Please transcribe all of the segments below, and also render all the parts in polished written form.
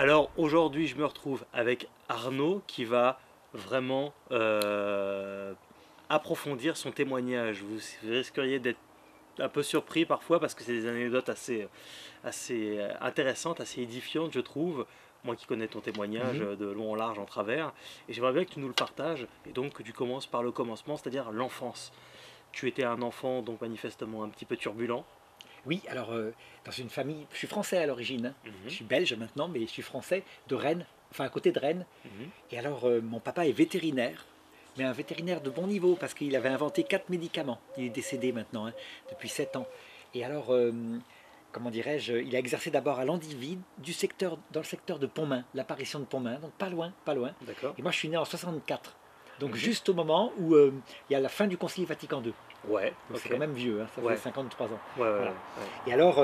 Alors aujourd'hui, je me retrouve avec Arnaud qui va vraiment approfondir son témoignage. Vous risqueriez d'être un peu surpris parfois parce que c'est des anecdotes assez intéressantes, assez édifiantes, je trouve. Moi qui connais ton témoignage Mhm. de long en large en travers. Et j'aimerais bien que tu nous le partages et donc que tu commences par le commencement, c'est-à-dire l'enfance. Tu étais un enfant donc manifestement un petit peu turbulent. Oui, alors dans une famille, je suis français à l'origine, hein. Je Mhm, suis belge maintenant, mais je suis français de Rennes, enfin à côté de Rennes. mhm. Et alors mon papa est vétérinaire, mais un vétérinaire de bon niveau parce qu'il avait inventé 4 médicaments. Il est décédé maintenant, hein, depuis 7 ans. Et alors, comment dirais-je, il a exercé d'abord à Landivy, dans le secteur de Pontmain, l'apparition de Pontmain, donc pas loin, pas loin. D'accord. Et moi je suis né en 64, donc Mhm. juste au moment où il y a la fin du Concile Vatican II. Ouais, Donc c'est ok. quand même vieux, hein, ça fait Ouais, 53 ans. ouais, ouais, Voilà. ouais. Ouais. Et alors,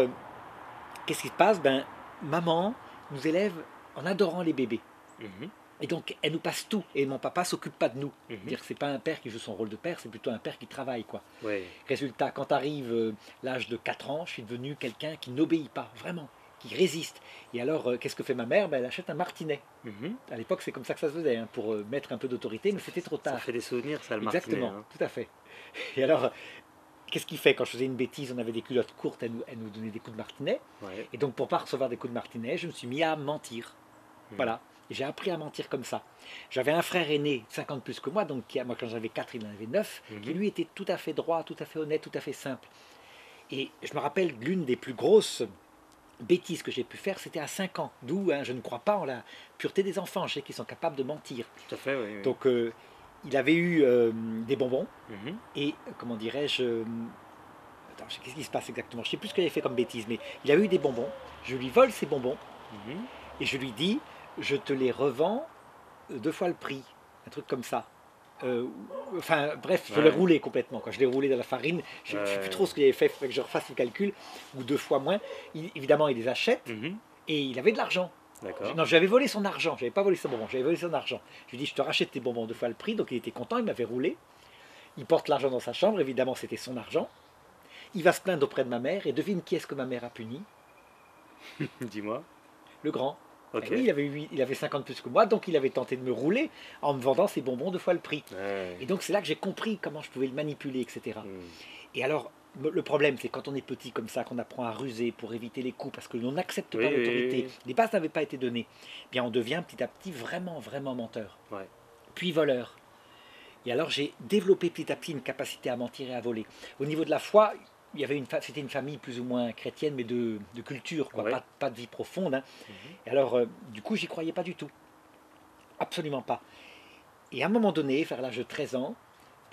qu'est-ce qui se passe? Ben, maman nous élève en adorant les bébés. Mhm, Et donc, elle nous passe tout. Et mon papa s'occupe pas de nous. mhm. C'est-à-dire que c'est pas un père qui joue son rôle de père, c'est plutôt un père qui travaille, quoi. Ouais. Résultat, quand arrive l'âge de 4 ans, je suis devenu quelqu'un qui n'obéit pas, vraiment, qui résiste. Et alors, qu'est-ce que fait ma mère? Ben, elle achète un martinet. Mhm. À l'époque, c'est comme ça que ça se faisait, hein, pour mettre un peu d'autorité, mais c'était trop Ça tard. fait des souvenirs, ça, le martinet, Exactement, hein. tout à fait. Et alors, qu'est-ce qu'il fait quand je faisais une bêtise? On avait des culottes courtes, elle nous donnait des coups de martinet. Ouais. Et donc, pour pas recevoir des coups de martinet, je me suis mis à mentir. Mhm. Voilà. Et j'ai appris à mentir comme ça. J'avais un frère aîné, 50 plus que moi, donc moi quand j'avais 4, il en avait 9, qui Mhm. lui était tout à fait droit, tout à fait honnête, tout à fait simple. Et je me rappelle l'une des plus grosses bêtises que j'ai pu faire, c'était à 5 ans. D'où je ne crois pas en la pureté des enfants, je sais qu'ils sont capables de mentir. Tout à fait, oui, oui. Donc il avait eu des bonbons, Mhm. et comment dirais-je, attends, qu'est-ce qui se passe exactement? Je ne sais plus ce qu'il avait fait comme bêtise, mais il a eu des bonbons, je lui vole ces bonbons, Mhm. et je lui dis, je te les revends 2 fois le prix, un truc comme ça. Euh, enfin bref, je l'ai Ouais. roulé complètement. Quand je l'ai roulé dans la farine, je ne sais plus trop Ouais. ce qu'il avait fait, il faudrait que je refasse le calcul, ou 2 fois moins. Évidemment, il les achète Mhm. et il avait de l'argent. D'accord. Non, j'avais volé son argent, j'avais pas volé son bonbon, j'avais volé son argent. Je lui ai dit, je te rachète tes bonbons 2 fois le prix, donc il était content, il m'avait roulé. Il porte l'argent dans sa chambre, évidemment c'était son argent. Il va se plaindre auprès de ma mère, et devine qui est-ce que ma mère a puni? Dis-moi. Le grand. Et Ok. oui, il avait 50 plus que moi, donc il avait tenté de me rouler en me vendant ses bonbons 2 fois le prix. Ouais. Et donc c'est là que j'ai compris comment je pouvais le manipuler, etc. Mhm. Et alors, le problème, c'est quand on est petit comme ça, qu'on apprend à ruser pour éviter les coups, parce que l'on n'accepte Oui, pas oui, l'autorité, oui, les bases n'avaient pas été données, eh bien on devient petit à petit vraiment, vraiment menteur, oui. Ouais. puis voleur. Et alors j'ai développé petit à petit une capacité à mentir et à voler. Au niveau de la foi, c'était une famille plus ou moins chrétienne, mais de culture, quoi, Ouais. pas de vie profonde, hein. Mhm. Et alors, du coup, j'y croyais pas du tout, absolument pas. Et à un moment donné, vers l'âge de 13 ans,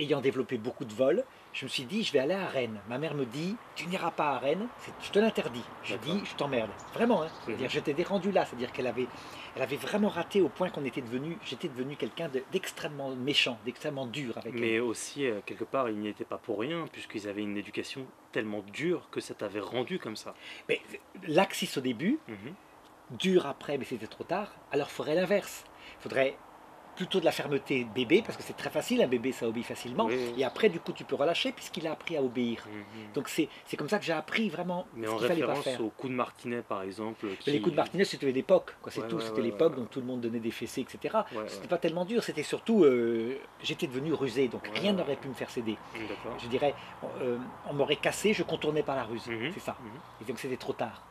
ayant développé beaucoup de vols, je me suis dit, je vais aller à Rennes. Ma mère me dit, tu n'iras pas à Rennes, je te l'interdis. Je D'accord. dis, je t'emmerde. Vraiment, hein. C'est-à-dire, Mhm. j'étais rendu là. C'est-à-dire elle avait vraiment raté au point j'étais devenu quelqu'un d'extrêmement méchant, d'extrêmement dur avec elle. Mais aussi, quelque part, ils n'y étaient pas pour rien, puisqu'ils avaient une éducation tellement dure que ça t'avait rendu comme ça. Mais laxiste au début, Mhm. dur après, mais c'était trop tard. Alors, il faudrait l'inverse. Il faudrait plutôt de la fermeté bébé, parce que c'est très facile, un bébé ça obéit facilement, Oui, oui. et après du coup tu peux relâcher puisqu'il a appris à obéir. Mhm. Donc c'est comme ça que j'ai appris vraiment Mais ce en qu'il fallait pas référence faire. au coup de martinet, par exemple, Mais les coups de qui... martinet c'était l'époque, quoi, c'est Ouais, tout, ouais, c'était ouais, ouais, l'époque, donc tout le monde donnait des fessées, etc. ouais, C'était ouais, pas tellement dur, c'était surtout, j'étais devenu rusé, donc ouais, rien ouais, n'aurait pu me faire céder. ouais. D'accord. Je dirais, on m'aurait cassé, je contournais par la ruse, Mhm. c'est ça. Mhm. Et donc c'était trop tard.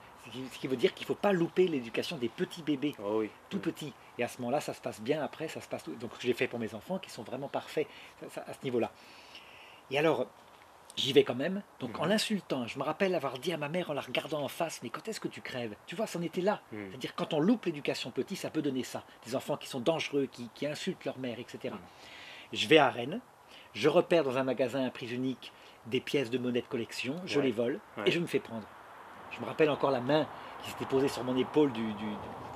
Ce qui veut dire qu'il ne faut pas louper l'éducation des petits bébés, Oh oui. tout petits. Et à ce moment-là, ça se passe bien, après, ça se passe tout. Donc ce que j'ai fait pour mes enfants, qui sont vraiment parfaits à ce niveau-là. Et alors, j'y vais quand même. Donc en Mhm. l'insultant, je me rappelle avoir dit à ma mère en la regardant en face, mais quand est-ce que tu crèves? Tu vois, c'en était là. Mhm. C'est-à-dire quand on loupe l'éducation petit, ça peut donner ça. Des enfants qui sont dangereux, qui insultent leur mère, etc. Mhm. Je vais à Rennes, je repère dans un magasin à prix unique des pièces de monnaie de collection, je les Ouais. vole et Ouais. je me fais prendre. Je me rappelle encore la main qui s'était posée sur mon épaule du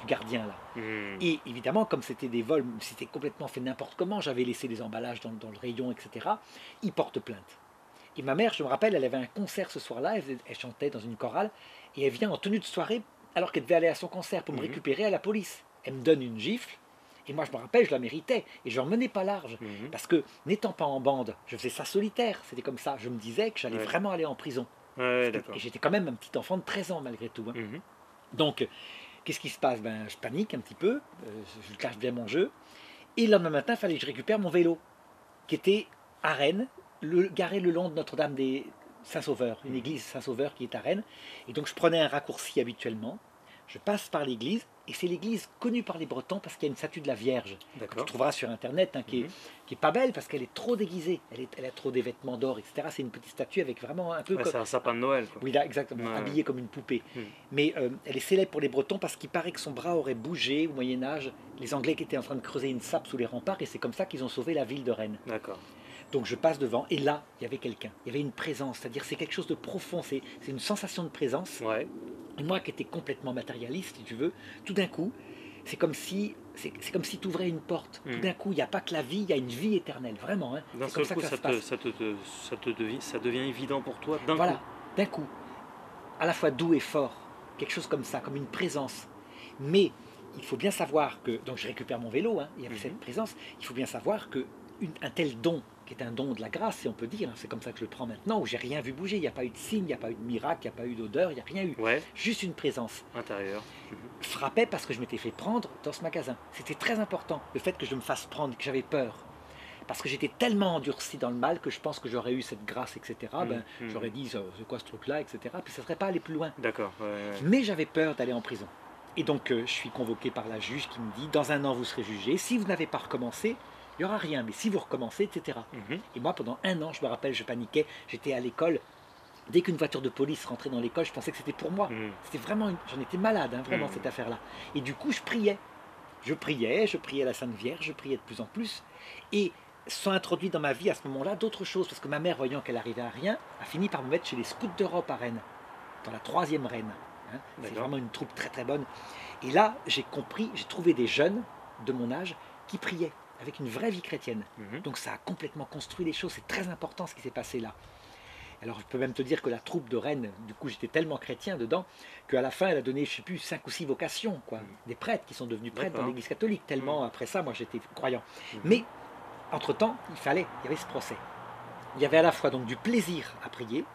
gardien là. Mhm. Et évidemment, comme c'était des vols, c'était complètement fait n'importe comment, j'avais laissé les emballages dans le rayon, etc. Il porte plainte. Et ma mère, je me rappelle, elle avait un concert ce soir-là, elle chantait dans une chorale, et elle vient en tenue de soirée, alors qu'elle devait aller à son concert pour me Mhm. récupérer à la police. Elle me donne une gifle, et moi je me rappelle, je la méritais, et je n'en menais pas large. Mhm. Parce que n'étant pas en bande, je faisais ça solitaire, c'était comme ça, je me disais que j'allais Ouais. vraiment aller en prison. Ouais, Et d'accord. j'étais quand même un petit enfant de 13 ans malgré tout, hein. Mhm. Donc qu'est-ce qui se passe? Ben, je panique un petit peu, je cache bien mon jeu. Et le lendemain matin, il fallait que je récupère mon vélo, qui était à Rennes, garé le long de Notre-Dame des Saint-Sauveur, une église Saint-Sauveur qui est à Rennes. Et donc je prenais un raccourci habituellement, je passe par l'église, et c'est l'église connue par les Bretons parce qu'il y a une statue de la Vierge, que tu trouveras sur Internet, hein, qui est pas belle parce qu'elle est trop déguisée, elle a trop des vêtements d'or, etc. C'est une petite statue avec vraiment un peu... Ouais, c'est un sapin de Noël, quoi. Oui, là, exactement, habillée comme une poupée. Mais elle est célèbre pour les Bretons parce qu'il paraît que son bras aurait bougé au Moyen-Âge, les Anglais qui étaient en train de creuser une sape sous les remparts, et c'est comme ça qu'ils ont sauvé la ville de Rennes. D'accord. Donc je passe devant, et là, il y avait quelqu'un, il y avait une présence, c'est-à-dire c'est quelque chose de profond, c'est une sensation de présence. Ouais. Et moi qui étais complètement matérialiste, si tu veux, tout d'un coup, c'est comme si tu ouvrais une porte. Tout d'un coup, il n'y a pas que la vie, il y a une vie éternelle, vraiment. Hein. D'un seul coup, ça devient évident pour toi, d'un voilà, coup. D'un coup, à la fois doux et fort, quelque chose comme ça, comme une présence. Mais il faut bien savoir que, donc je récupère mon vélo, hein, il y avait cette présence, il faut bien savoir que un tel don, qui est un don de la grâce, si on peut dire, hein, c'est comme ça que je le prends maintenant, où j'ai rien vu bouger, il n'y a pas eu de signe, il n'y a pas eu de miracle, il n'y a pas eu d'odeur, il n'y a rien eu. Ouais. Juste une présence. Intérieur. Frappait parce que je m'étais fait prendre dans ce magasin. C'était très important, le fait que je me fasse prendre, que j'avais peur. Parce que j'étais tellement endurci dans le mal que je pense que j'aurais eu cette grâce, etc. J'aurais dit, c'est quoi ce truc-là, etc. Puis ça ne serait pas allé plus loin. D'accord. Mais j'avais peur d'aller en prison. Et donc, je suis convoqué par la juge qui me dit, dans 1 an, vous serez jugé. Si vous n'avez pas recommencé, il n'y aura rien. Mais si vous recommencez, etc. Et moi, pendant 1 an, je me rappelle, je paniquais. J'étais à l'école. Dès qu'une voiture de police rentrait dans l'école, je pensais que c'était pour moi. C'était vraiment, j'en étais malade, hein, vraiment, cette affaire-là. Et du coup, je priais. Je priais la Sainte Vierge, je priais de plus en plus. Et sont introduits dans ma vie à ce moment-là d'autres choses, parce que ma mère, voyant qu'elle arrivait à rien, a fini par me mettre chez les Scouts d'Europe à Rennes, dans la 3e Rennes. Hein. C'est vraiment une troupe très très bonne. Et là, j'ai compris, j'ai trouvé des jeunes de mon âge qui priaient, avec une vraie vie chrétienne. Donc ça a complètement construit les choses, c'est très important ce qui s'est passé là. Alors je peux même te dire que la troupe de Rennes, du coup j'étais tellement chrétien dedans, qu'à la fin elle a donné, je ne sais plus, 5 ou 6 vocations, quoi. Des prêtres qui sont devenus prêtres dans l'église catholique, tellement après ça, moi j'étais croyant. Mais, entre-temps, il y avait ce procès. Il y avait à la fois donc du plaisir à prier,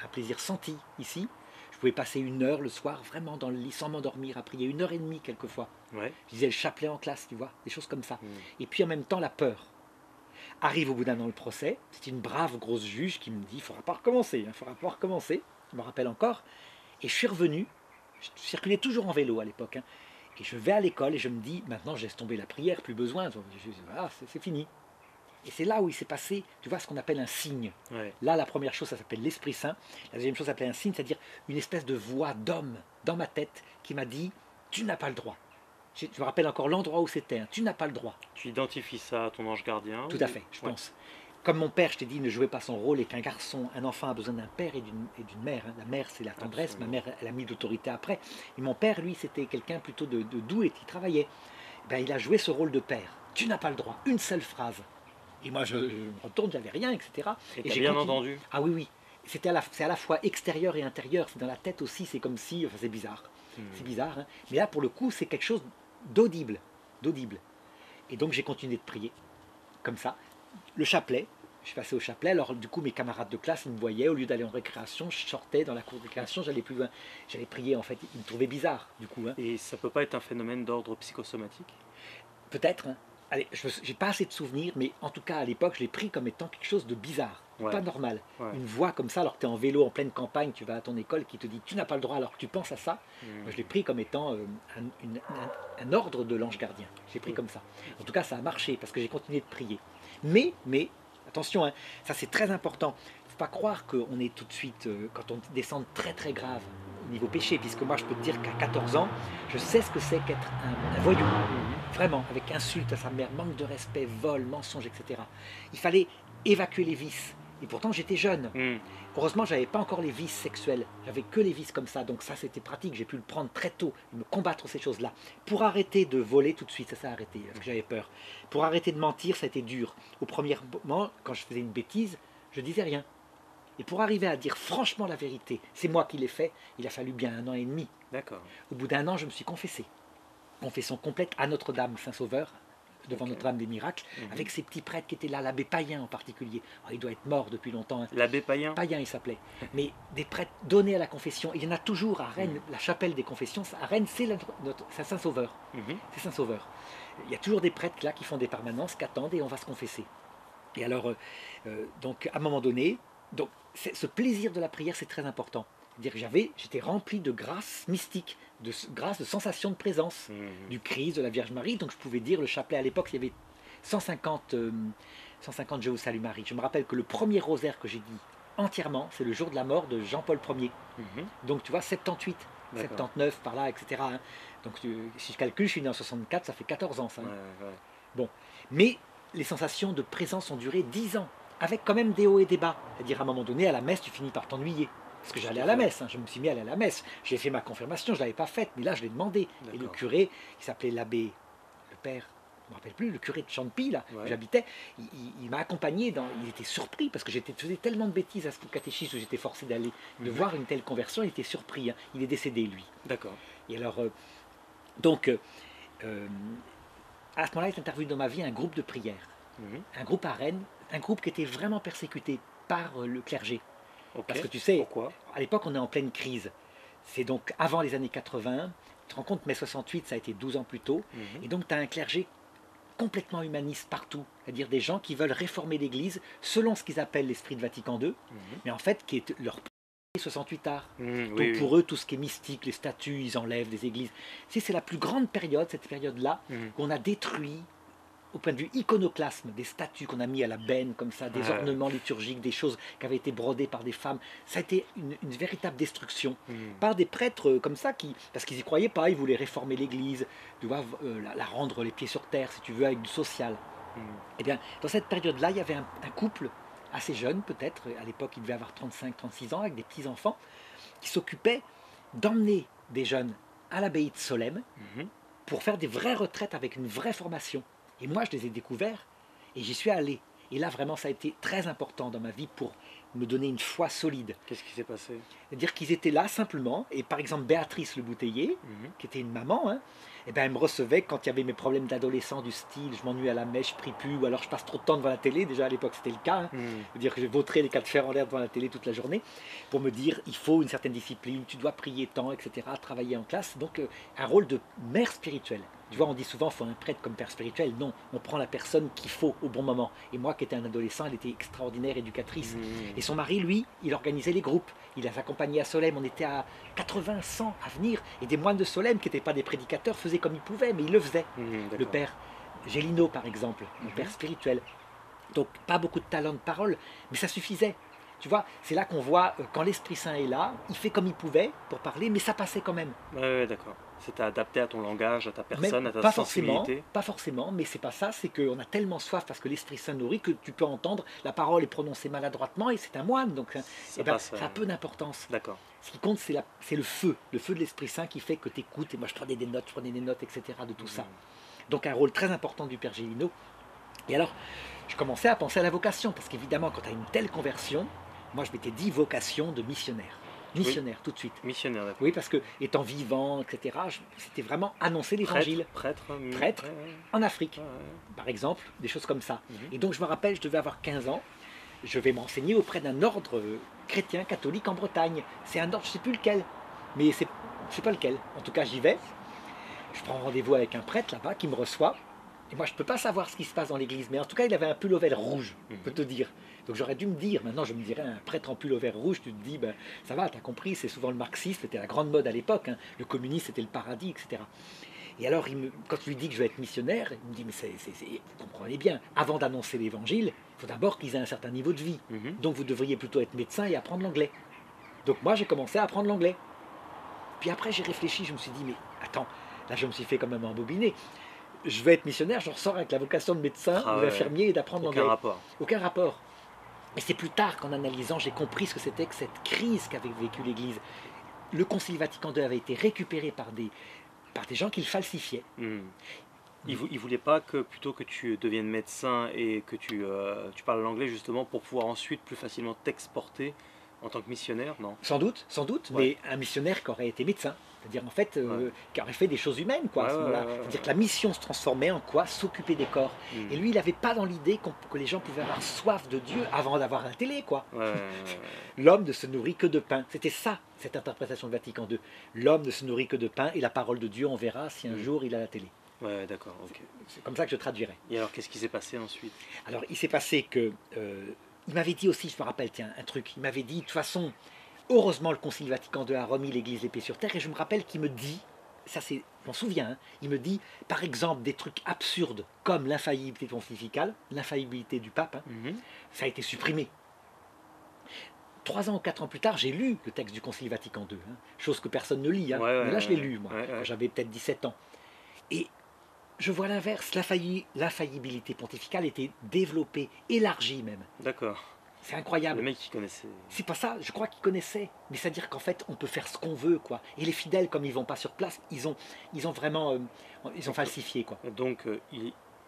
un plaisir senti ici. Je pouvais passer 1 heure le soir, vraiment dans le lit, sans m'endormir, à prier 1 heure et demie quelquefois. Ouais. Je disais le chapelet en classe, tu vois, des choses comme ça. Et puis en même temps, la peur. Arrive au bout d'1 an le procès, c'est une brave grosse juge qui me dit, il ne faudra pas recommencer, il ne faudra pas recommencer, je me rappelle encore. Et je suis revenu, je circulais toujours en vélo à l'époque, hein, et je vais à l'école et je me dis, maintenant je laisse tomber la prière, plus besoin, voilà, c'est fini. Et c'est là où il s'est passé, tu vois, ce qu'on appelle un signe. Ouais. Là, la première chose, ça s'appelle l'Esprit Saint. La deuxième chose, ça s'appelle un signe, c'est-à-dire une espèce de voix d'homme dans ma tête qui m'a dit, tu n'as pas le droit. Je me rappelle encore l'endroit où c'était, hein, tu n'as pas le droit. Tu identifies ça à ton ange gardien? Tout à fait, je pense. Comme mon père, je t'ai dit, ne jouait pas son rôle et qu'un garçon, un enfant a besoin d'un père et d'une mère. Hein. La mère, c'est la tendresse. Absolument. Ma mère, elle a mis l'autorité après. Et mon père, lui, c'était quelqu'un plutôt de doux et qui travaillait. Ben, il a joué ce rôle de père. Tu n'as pas le droit. Une seule phrase. Et moi, je me retourne, j'avais rien, etc. Et j'ai bien entendu. Ah oui, oui. C'est à la fois extérieur et intérieur. C'est dans la tête aussi. C'est comme si... Enfin, c'est bizarre. C'est bizarre. Hein. Mais là, pour le coup, c'est quelque chose d'audible. Et donc, j'ai continué de prier. Comme ça. Le chapelet. Je suis passé au chapelet, alors du coup mes camarades de classe ils me voyaient, au lieu d'aller en récréation, je sortais dans la cour de récréation, j'allais plus loin, j'allais prier en fait, ils me trouvaient bizarre du coup. Hein. Et ça peut pas être un phénomène d'ordre psychosomatique? Peut-être, hein. Allez, j'ai pas assez de souvenirs, mais en tout cas à l'époque je l'ai pris comme étant quelque chose de bizarre, pas normal. Une voix comme ça alors que tu es en vélo en pleine campagne, tu vas à ton école qui te dit tu n'as pas le droit alors que tu penses à ça, moi, je l'ai pris comme étant un ordre de l'ange gardien, j'ai pris comme ça. En tout cas ça a marché parce que j'ai continué de prier. Mais attention, hein, ça c'est très important. Il ne faut pas croire qu'on est tout de suite, quand on descend très très grave au niveau péché, puisque moi je peux te dire qu'à 14 ans, je sais ce que c'est qu'être un voyou. Vraiment, avec insulte à sa mère, manque de respect, vol, mensonge, etc. Il fallait évacuer les vices. Et pourtant j'étais jeune. Heureusement, je n'avais pas encore les vices sexuels. J'avais que les vices comme ça. Donc ça, c'était pratique. J'ai pu le prendre très tôt, me combattre ces choses-là. Pour arrêter de voler tout de suite, ça s'est arrêté, parce que j'avais peur. Pour arrêter de mentir, ça a été dur. Au premier moment, quand je faisais une bêtise, je disais rien. Et pour arriver à dire franchement la vérité, c'est moi qui l'ai fait, il a fallu bien 1 an et demi. D'accord. Au bout d'1 an, je me suis confessé. Confession complète à Notre-Dame, Saint-Sauveur, devant Ok. Notre-Dame des Miracles, Mhm. avec ces petits prêtres qui étaient là, l'abbé Payen en particulier. Alors, il doit être mort depuis longtemps, hein. L'abbé Payen. Payen il s'appelait, mais des prêtres donnés à la confession. Il y en a toujours à Rennes, la chapelle des confessions. À Rennes, c'est Saint-Sauveur. Mhm. C'est Saint-Sauveur. Il y a toujours des prêtres là qui font des permanences, qui attendent et on va se confesser. Et alors, donc à un moment donné, donc, ce plaisir de la prière, c'est très important. C'est-à-dire que j'étais rempli de grâce mystique, grâce de sensation de présence, Mhm. du Christ, de la Vierge Marie. Donc je pouvais dire le chapelet à l'époque, il y avait 150, 150 Je vous salue Marie. Je me rappelle que le premier rosaire que j'ai dit entièrement, c'est le jour de la mort de Jean-Paul Ier. Mhm. Donc tu vois, 78, D'accord. 79 par là, etc. hein. Donc si je calcule, je suis né en 64, ça fait 14 ans ça. Ouais, hein. ouais. Bon, mais les sensations de présence ont duré 10 ans, avec quand même des hauts et des bas. C'est-à-dire à un moment donné, à la messe, tu finis par t'ennuyer. Parce que j'allais à la messe, hein. Je me suis mis à aller à la messe. J'ai fait ma confirmation, je ne l'avais pas faite, mais là je l'ai demandé. Et le D'accord. curé, il s'appelait l'abbé, le père, je ne me rappelle plus, le curé de Champy, là, où Ouais. j'habitais, il m'a accompagné, il était surpris, parce que faisais tellement de bêtises à ce catéchisme où j'étais forcé d'aller, de Mhm. voir une telle conversion, il était surpris. hein. Il est décédé, lui. D'accord. Et alors, donc, à ce moment-là, est intervenu dans ma vie un groupe de prière, Mhm. un groupe à Rennes, un groupe qui était vraiment persécuté par le clergé. Ok. Parce que tu sais, Pourquoi? à l'époque, on est en pleine crise. C'est donc avant les années 80. Tu te rends compte, mai 68, ça a été 12 ans plus tôt. Mhm. Et donc, tu as un clergé complètement humaniste partout. C'est-à-dire des gens qui veulent réformer l'Église selon ce qu'ils appellent l'esprit de Vatican II, Mhm. mais en fait, qui est leur 68 art. Mhm. Donc Oui, oui. pour eux, tout ce qui est mystique, les statues, ils enlèvent des églises. C'est la plus grande période, cette période-là, Mhm. qu'on a détruit au point de vue iconoclasme, des statues qu'on a mis à la benne comme ça, des Ouais. ornements liturgiques, des choses qui avaient été brodées par des femmes. Ça a été une véritable destruction Mhm. par des prêtres comme ça, parce qu'ils n'y croyaient pas, ils voulaient réformer l'Église, tu vois, la rendre les pieds sur terre, si tu veux, avec du social. Mhm. Eh bien, dans cette période-là, il y avait un couple assez jeune peut-être, à l'époque il devait avoir 35-36 ans, avec des petits-enfants, qui s'occupait d'emmener des jeunes à l'abbaye de Solesmes Mhm. pour faire des vraies retraites avec une vraie formation. Et moi, je les ai découverts et j'y suis allé. Et là, vraiment, ça a été très important dans ma vie pour me donner une foi solide. Qu'est-ce qui s'est passé? C'est-à-dire qu'ils étaient là simplement, et par exemple Béatrice Le Bouteiller, Mhm. qui était une maman, hein, et ben elle me recevait quand il y avait mes problèmes d'adolescent du style, je m'ennuie à la mèche, je prie plus, ou alors je passe trop de temps devant la télé, déjà à l'époque c'était le cas, hein. Mhm. C'est-à-dire que je vautrais les 4 fers en l'air devant la télé toute la journée, pour me dire il faut une certaine discipline, tu dois prier tant, etc., travailler en classe, donc un rôle de mère spirituelle. Tu vois, on dit souvent il faut un prêtre comme père spirituel. Non, on prend la personne qu'il faut au bon moment. Et moi qui étais un adolescent, elle était extraordinaire éducatrice. Mhm. Et son mari, lui, il organisait les groupes. Il les accompagnait à Solesmes. On était à 80, 100 à venir. Et des moines de Solesmes, qui n'étaient pas des prédicateurs, faisaient comme ils pouvaient, mais ils le faisaient. Mhm. Le D'accord. père Gélino, par exemple, mon père spirituel. Donc, pas beaucoup de talent de parole, mais ça suffisait. Tu vois, c'est là qu'on voit, quand l'Esprit Saint est là, il fait comme il pouvait pour parler, mais ça passait quand même. Ouais, ouais, d'accord. C'était adapté à ton langage, à ta Même personne, à ta pas sensibilité. forcément, mais c'est pas ça, c'est qu'on a tellement soif parce que l'Esprit Saint nourrit que tu peux entendre la parole est prononcée maladroitement et c'est un moine, donc Ça eh ben, passe. ça a peu d'importance. D'accord. Ce qui compte, c'est le feu de l'Esprit Saint qui fait que tu écoutes, et moi je prenais des notes, etc. de tout ça. Donc un rôle très important du Père Gélino. Et alors, je commençais à penser à la vocation, parce qu'évidemment, quand tu as une telle conversion, moi je m'étais dit vocation de missionnaire. Missionnaire, tout de suite. Missionnaire, d'accord. Oui, parce que étant vivant, etc., c'était vraiment annoncer l'évangile. Prêtre, Prêtre, ouais, ouais, en Afrique, ouais, ouais. par exemple, des choses comme ça. Mhm. Et donc je me rappelle, je devais avoir 15 ans, je vais m'enseigner auprès d'un ordre chrétien catholique en Bretagne. C'est un ordre, je ne sais plus lequel, mais je ne sais pas lequel. En tout cas, j'y vais. Je prends rendez-vous avec un prêtre là-bas qui me reçoit. Et moi, je ne peux pas savoir ce qui se passe dans l'église, mais en tout cas, il avait un pull au vert rouge, je peux te dire. Donc j'aurais dû me dire, maintenant je me dirais, un prêtre en pull au vert rouge, tu te dis, ben, ça va, tu as compris, c'est souvent le marxisme, c'était la grande mode à l'époque, hein. Le communisme c'était le paradis, etc. Et alors, quand je lui dis que je vais être missionnaire, il me dit, mais vous comprenez bien, avant d'annoncer l'évangile, il faut d'abord qu'ils aient un certain niveau de vie. Mhm. Donc vous devriez plutôt être médecin et apprendre l'anglais. Donc moi, j'ai commencé à apprendre l'anglais. Puis après, j'ai réfléchi, je me suis dit, mais attends, là je me suis fait quand même embobiner. Je vais être missionnaire, je ressors avec la vocation de médecin Ah ou ouais. d'infirmier et d'apprendre Aucun l'anglais. rapport. Aucun rapport. Et c'est plus tard qu'en analysant, j'ai compris ce que c'était que cette crise qu'avait vécue l'Église. Le Concile Vatican II avait été récupéré par des gens qui le falsifiaient. Mhm. Il voulait pas que plutôt que tu deviennes médecin et que tu parles l'anglais justement pour pouvoir ensuite plus facilement t'exporter En tant que missionnaire, non? Sans doute, Ouais. mais un missionnaire qui aurait été médecin. C'est-à-dire en fait, Ouais. qui aurait fait des choses humaines quoi, à Ouais, ce ouais, moment-là. ouais, ouais, C'est-à-dire ouais. que la mission se transformait en quoi? S'occuper des corps. Hmm. Et lui, il n'avait pas dans l'idée que les gens pouvaient avoir soif de Dieu avant d'avoir la télé quoi. Ouais, ouais, ouais. L'homme ne se nourrit que de pain. C'était ça, cette interprétation de Vatican II. L'homme ne se nourrit que de pain et la parole de Dieu, on verra si un Mm. jour il a la télé. Ouais, d'accord, ok. C'est comme ça que je traduirais. Et alors, qu'est-ce qui s'est passé ensuite? Alors, il s'est passé que. Il m'avait dit aussi, je me rappelle, tiens, un truc. Il m'avait dit, de toute façon, heureusement, le Concile Vatican II a remis l'Église les pieds sur terre. Et je me rappelle qu'il me dit, ça c'est, je m'en souviens, hein, il me dit, par exemple, des trucs absurdes comme l'infaillibilité pontificale, l'infaillibilité du pape, hein, Mhm. ça a été supprimé. 3 ans ou 4 ans plus tard, j'ai lu le texte du Concile Vatican II, hein, chose que personne ne lit, hein, Ouais, ouais, mais là je ouais, l'ai lu, moi, ouais, ouais. quand j'avais peut-être 17 ans. Et je vois l'inverse, l'infaillibilité pontificale était développée, élargie même. D'accord. C'est Le incroyable. mec qui connaissait. C'est pas ça, je crois qu'ils connaissaient. Mais c'est-à-dire qu'en fait, on peut faire ce qu'on veut, quoi. Et les fidèles, comme ils vont pas sur place, ils ont vraiment, ils ont falsifié, quoi. Donc,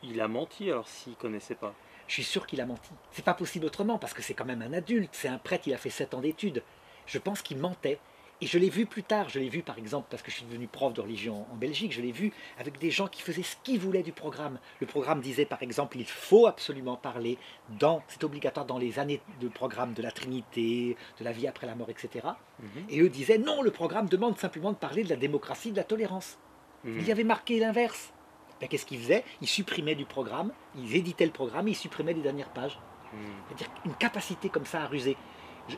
il a menti alors s'il connaissait pas. Je suis sûr qu'il a menti. C'est pas possible autrement, parce que c'est quand même un adulte, c'est un prêtre, il a fait 7 ans d'études. Je pense qu'il mentait. Et je l'ai vu plus tard, je l'ai vu par exemple, parce que je suis devenu prof de religion en Belgique, je l'ai vu avec des gens qui faisaient ce qu'ils voulaient du programme. Le programme disait par exemple, il faut absolument parler, c'est obligatoire dans les années de programme de la Trinité, de la vie après la mort, etc. Mhm. Et eux disaient, non, le programme demande simplement de parler de la démocratie, de la tolérance. Mhm. Il y avait marqué l'inverse. Ben, qu'est-ce qu'ils faisaient? Ils supprimaient du programme, ils éditaient le programme, ils supprimaient les dernières pages. Mhm. C'est-à-dire une capacité comme ça à ruser.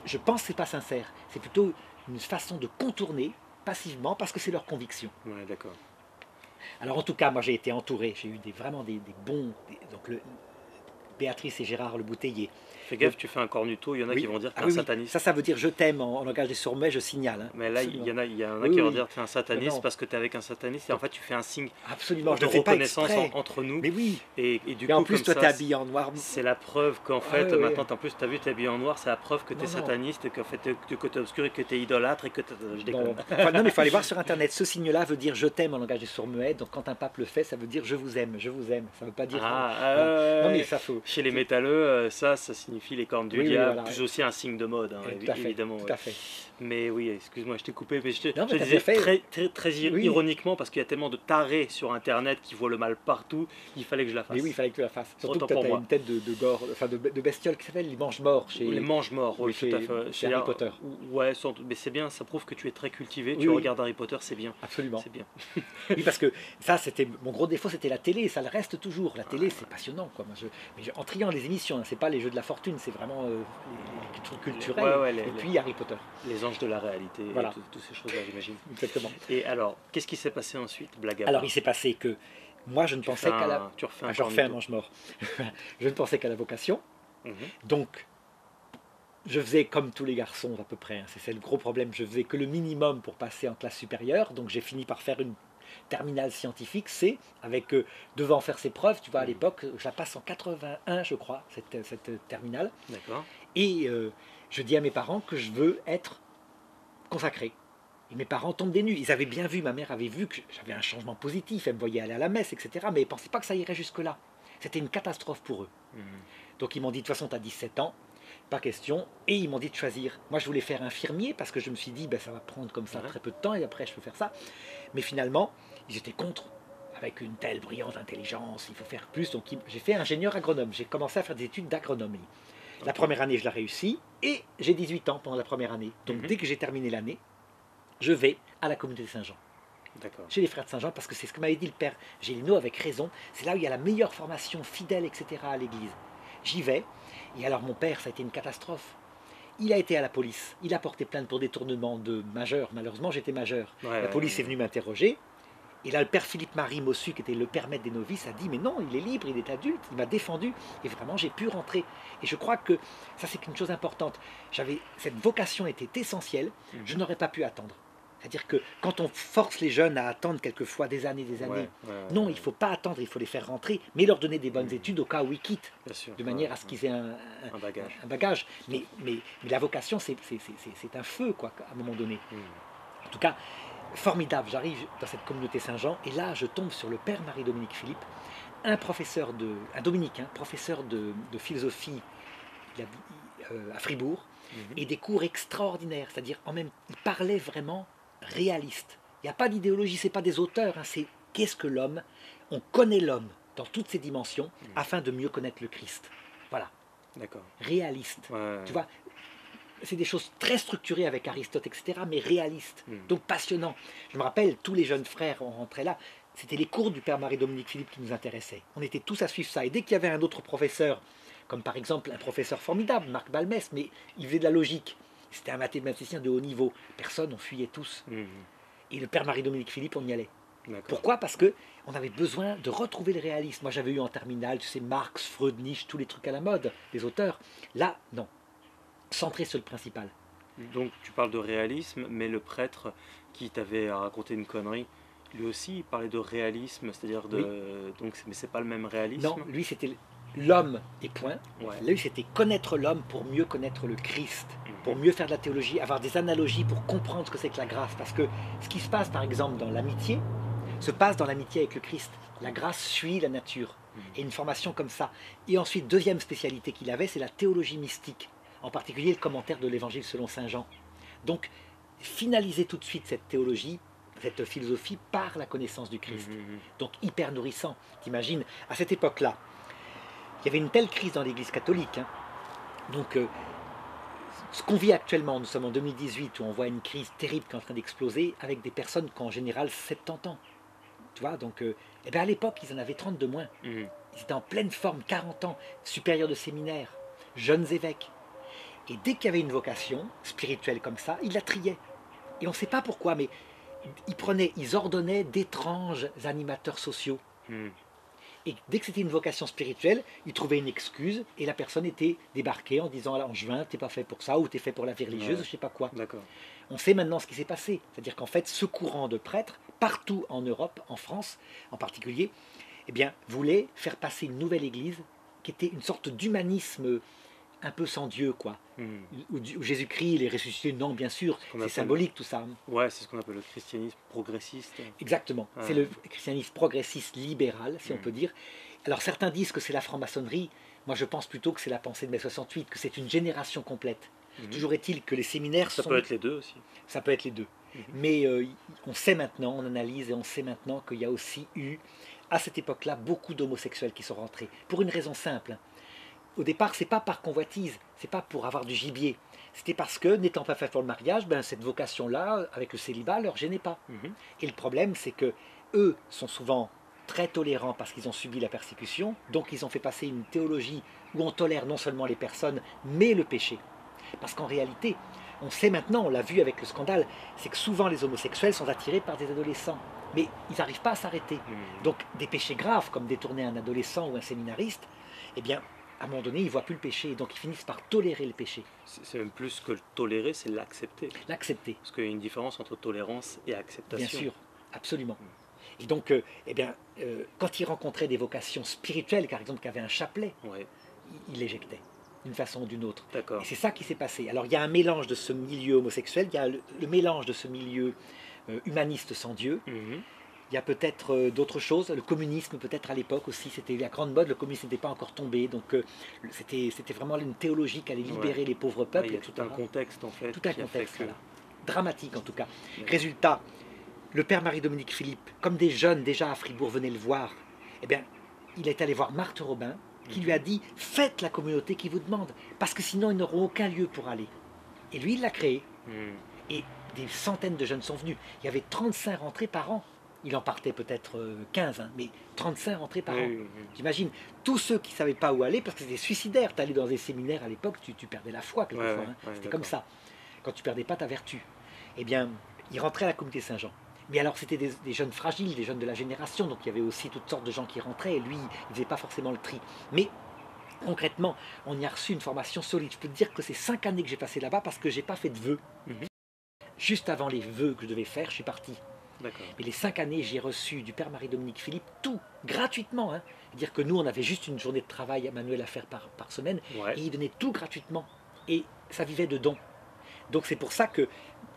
Je pense que ce n'est pas sincère. C'est plutôt une façon de contourner passivement parce que c'est leur conviction. Ouais, d'accord. Alors en tout cas, moi j'ai été entouré, j'ai eu vraiment des bons... donc Béatrice et Gérard Le Bouteiller. Fais gaffe, tu fais un cornuto, il y en a Oui. qui vont dire que t'es Ah un oui, oui. sataniste. Ça veut dire je t'aime en langage des sourds-muets, je signale. Hein. Mais là, il Absolument. y en a Oui, qui vont oui. dire que t'es un sataniste Non. parce que t'es avec un sataniste et en fait tu fais un signe Absolument, je de ne fais pas reconnaissance exprès. entre nous. Mais oui, Et du et coup, en plus comme toi ça, t'es habillé en noir. c'est la preuve qu'en fait, ouais, ouais. maintenant, en plus, t'as vu, t'es habillé en noir, c'est la preuve que t'es Non, non. sataniste, et qu'en fait, que t'es obscur et que t'es idolâtre et que je déconne. Non, enfin, non, mais il faut aller voir sur internet. Ce signe-là veut dire je t'aime en langage des sourds-muets. Donc quand un pape le fait, ça veut dire je vous aime, je vous aime. Ça veut pas dire. Ah, Non mais ouais. ça faut. Chez les métalleux, ça signifie les cornes du Oui, oui, diable, voilà, plus ouais. aussi un signe de mode, hein, Tout à fait, évidemment. tout ouais. à fait. Mais oui, excuse-moi, je t'ai coupé, mais Non, mais je t'as disais bien fait. très Oui. ironiquement, parce qu'il y a tellement de tarés sur Internet qui voient le mal partout, il fallait que je la fasse. Mais oui, il fallait que tu la fasses. Surtout Autant que pour tu as moi. une tête de gore, enfin de bestiole qui s'appelle les mange-morts chez. Les mange-morts, oui, chez- tout à fait. chez Harry Potter. Ouais, mais c'est bien, ça prouve que tu es très cultivé, Oui, tu oui. regardes Harry Potter, c'est bien. Absolument. C'est bien. Oui, parce que ça, c'était mon gros défaut, c'était la télé. Ça le reste toujours. La télé, c'est passionnant, quoi. Moi, en triant les émissions, hein, c'est pas les jeux de la fortune, c'est vraiment les trucs culturels. Ouais, ouais, et puis Harry Potter. Les anges de la réalité, Voilà. et toutes ces choses-là, j'imagine. Exactement. Et alors, qu'est-ce qui s'est passé ensuite, blague à Alors, part? il s'est passé que moi, je ne pensais qu'à la. Tu refais un Je refais un cornuto. mange-mort. Je ne pensais qu'à la vocation. Mhm. Donc, je faisais comme tous les garçons à peu près, hein. C'est le gros problème, je faisais que le minimum pour passer en classe supérieure, donc j'ai fini par faire une terminale scientifique C, avec devant faire ses preuves, tu vois, à l'époque, je la passe en 81, je crois, cette terminale, D'accord. et je dis à mes parents que je veux être consacré. Et mes parents tombent des nues, ils avaient bien vu, ma mère avait vu que j'avais un changement positif, elle me voyait aller à la messe, etc., mais ils ne pensaient pas que ça irait jusque-là. C'était une catastrophe pour eux. Mhm. Donc ils m'ont dit, de toute façon, tu as 17 ans, pas question. Et ils m'ont dit de choisir. Moi, je voulais faire infirmier parce que je me suis dit, ben, ça va prendre comme ça Ouais. très peu de temps et après, je peux faire ça. Mais finalement, ils étaient contre. Avec une telle brillante intelligence, il faut faire plus. Donc j'ai fait ingénieur agronome. J'ai commencé à faire des études d'agronomie. La première année, je l'ai réussi et j'ai 18 ans pendant la première année. Donc Mhm. dès que j'ai terminé l'année, je vais à la communauté de Saint-Jean. D'accord. Chez les frères de Saint-Jean, parce que c'est ce que m'avait dit le père Gélineau avec raison, c'est là où il y a la meilleure formation fidèle, etc. à l'église. J'y vais, et alors mon père, ça a été une catastrophe. Il a été à la police, il a porté plainte pour détournement de majeur, malheureusement j'étais majeur. Ouais, La police est venue m'interroger, et là le père Philippe-Marie Mossu, qui était le père maître des novices, a dit mais non, il est libre, il est adulte, il m'a défendu, et vraiment j'ai pu rentrer. Et je crois que ça c'est une chose importante, cette vocation était essentielle, je n'aurais pas pu attendre. C'est-à-dire que quand on force les jeunes à attendre quelquefois des années, non, il ne faut pas attendre, il faut les faire rentrer, mais leur donner des bonnes études au cas où ils quittent, bien sûr. de manière à ce qu'ils aient un bagage. Mais la vocation, c'est un feu, quoi, à un moment donné. Mhm. En tout cas, formidable, j'arrive dans cette communauté Saint-Jean, et là, je tombe sur le père Marie-Dominique Philippe, un dominicain, professeur de philosophie à Fribourg, et des cours extraordinaires, c'est-à-dire il parlait vraiment réaliste. Il n'y a pas d'idéologie, c'est pas des auteurs, hein, c'est qu'est-ce que l'homme. On connaît l'homme dans toutes ses dimensions afin de mieux connaître le Christ. Voilà. D'accord. Réaliste. Ouais. Tu vois, c'est des choses très structurées avec Aristote, etc., mais réalistes, donc passionnants. Je me rappelle, tous les jeunes frères, on rentrait là, c'était les cours du père Marie-Dominique Philippe qui nous intéressaient. On était tous à suivre ça. Et dès qu'il y avait un autre professeur, comme par exemple un professeur formidable, Marc Balmès, mais il faisait de la logique, c'était un mathématicien de haut niveau, personne, on fuyait tous. Et le père Marie-Dominique Philippe, on y allait. Pourquoi? Parce qu'on avait besoin de retrouver le réalisme. Moi, j'avais eu en terminale, tu sais, Marx, Freud, Nietzsche, tous les trucs à la mode, les auteurs. Là, non. Centré sur le principal. Donc, tu parles de réalisme, mais le prêtre qui t'avait raconté une connerie, lui aussi, il parlait de réalisme, c'est-à-dire de... Oui. Donc, mais c'est pas le même réalisme. Non, lui, c'était l'homme et point. Ouais. Lui, c'était connaître l'homme pour mieux connaître le Christ, pour mieux faire de la théologie, avoir des analogies pour comprendre ce que c'est que la grâce. Parce que ce qui se passe, par exemple, dans l'amitié, se passe dans l'amitié avec le Christ. La grâce suit la nature. Et une formation comme ça. Et ensuite, deuxième spécialité qu'il avait, c'est la théologie mystique. En particulier le commentaire de l'Évangile selon saint Jean. Donc, finaliser tout de suite cette théologie, cette philosophie par la connaissance du Christ. Donc, hyper nourrissant. T'imagines, à cette époque-là, il y avait une telle crise dans l'Église catholique. Hein. Donc, ce qu'on vit actuellement, nous sommes en 2018, où on voit une crise terrible qui est en train d'exploser, avec des personnes qui ont en général 70 ans. Tu vois, donc, eh bien à l'époque, ils en avaient 30 de moins. Ils étaient en pleine forme, 40 ans, supérieurs de séminaire, jeunes évêques. Et dès qu'il y avait une vocation spirituelle comme ça, ils la triaient. Et on ne sait pas pourquoi, mais ils ordonnaient d'étranges animateurs sociaux. Et dès que c'était une vocation spirituelle, ils trouvaient une excuse et la personne était débarquée en disant en juin, t'es pas fait pour ça, ou t'es fait pour la vie religieuse, je sais pas quoi. On sait maintenant ce qui s'est passé. C'est-à-dire qu'en fait, ce courant de prêtres, partout en Europe, en France en particulier, eh bien, voulait faire passer une nouvelle église qui était une sorte d'humanisme un peu sans Dieu, quoi. Où Jésus-Christ, il est ressuscité, non, bien sûr, c'est symbolique tout ça. Ouais, c'est ce qu'on appelle le christianisme progressiste. Exactement, c'est le christianisme progressiste libéral, si on peut dire. Alors certains disent que c'est la franc-maçonnerie, moi je pense plutôt que c'est la pensée de mai 68, que c'est une génération complète. Toujours est-il que les séminaires ça peut être les deux aussi. Ça peut être les deux. Mais on sait maintenant, on analyse et on sait maintenant qu'il y a aussi eu, à cette époque-là, beaucoup d'homosexuels qui sont rentrés. Pour une raison simple. Au départ, c'est pas par convoitise, c'est pas pour avoir du gibier. C'était parce que, n'étant pas fait pour le mariage, ben, cette vocation-là, avec le célibat, leur gênait pas. Et le problème, c'est que eux sont souvent très tolérants parce qu'ils ont subi la persécution, donc ils ont fait passer une théologie où on tolère non seulement les personnes, mais le péché. Parce qu'en réalité, on sait maintenant, on l'a vu avec le scandale, c'est que souvent les homosexuels sont attirés par des adolescents. Mais ils n'arrivent pas à s'arrêter. Donc des péchés graves, comme détourner un adolescent ou un séminariste, eh bien, à un moment donné, ils ne voient plus le péché, donc ils finissent par tolérer le péché. C'est même plus que le tolérer, c'est l'accepter. L'accepter. Parce qu'il y a une différence entre tolérance et acceptation. Bien sûr, absolument. Et donc, quand ils rencontraient des vocations spirituelles, par exemple, qui avaient un chapelet, ils l'éjectaient d'une façon ou d'une autre. Et c'est ça qui s'est passé. Alors, il y a un mélange de ce milieu homosexuel, il y a le mélange de ce milieu humaniste sans Dieu. Il y a peut-être d'autres choses, le communisme peut-être à l'époque aussi, c'était la grande mode, le communisme n'était pas encore tombé, donc c'était vraiment une théologie qui allait libérer les pauvres peuples. Il y a tout un contexte en fait. Tout un contexte, voilà. Dramatique en tout cas. Résultat, le père Marie-Dominique Philippe, comme des jeunes déjà à Fribourg venaient le voir, eh bien, il est allé voir Marthe Robin, qui lui a dit « Faites la communauté qui vous demande, parce que sinon ils n'auront aucun lieu pour aller. » Et lui, il l'a créé. Et des centaines de jeunes sont venus. Il y avait 35 rentrées par an. Il en partait peut-être 15, hein, mais 35 rentrées par an. T'imagines, tous ceux qui ne savaient pas où aller, parce que c'était suicidaire, tu allais dans des séminaires à l'époque, tu perdais la foi quelquefois. C'était comme ça. Quand tu perdais pas ta vertu. Eh bien, ils rentraient à la communauté Saint-Jean. Mais alors, c'était des jeunes fragiles, des jeunes de la génération, donc il y avait aussi toutes sortes de gens qui rentraient, et lui, il ne faisait pas forcément le tri. Mais concrètement, on y a reçu une formation solide. Je peux te dire que c'est 5 années que j'ai passé là-bas parce que je n'ai pas fait de vœux. Juste avant les vœux que je devais faire, je suis parti. Mais les 5 années, j'ai reçu du père Marie-Dominique Philippe tout, gratuitement. Hein. C'est-à-dire que nous, on avait juste une journée de travail manuel à faire par semaine, et il donnait tout gratuitement. Et ça vivait de dons. Donc c'est pour ça que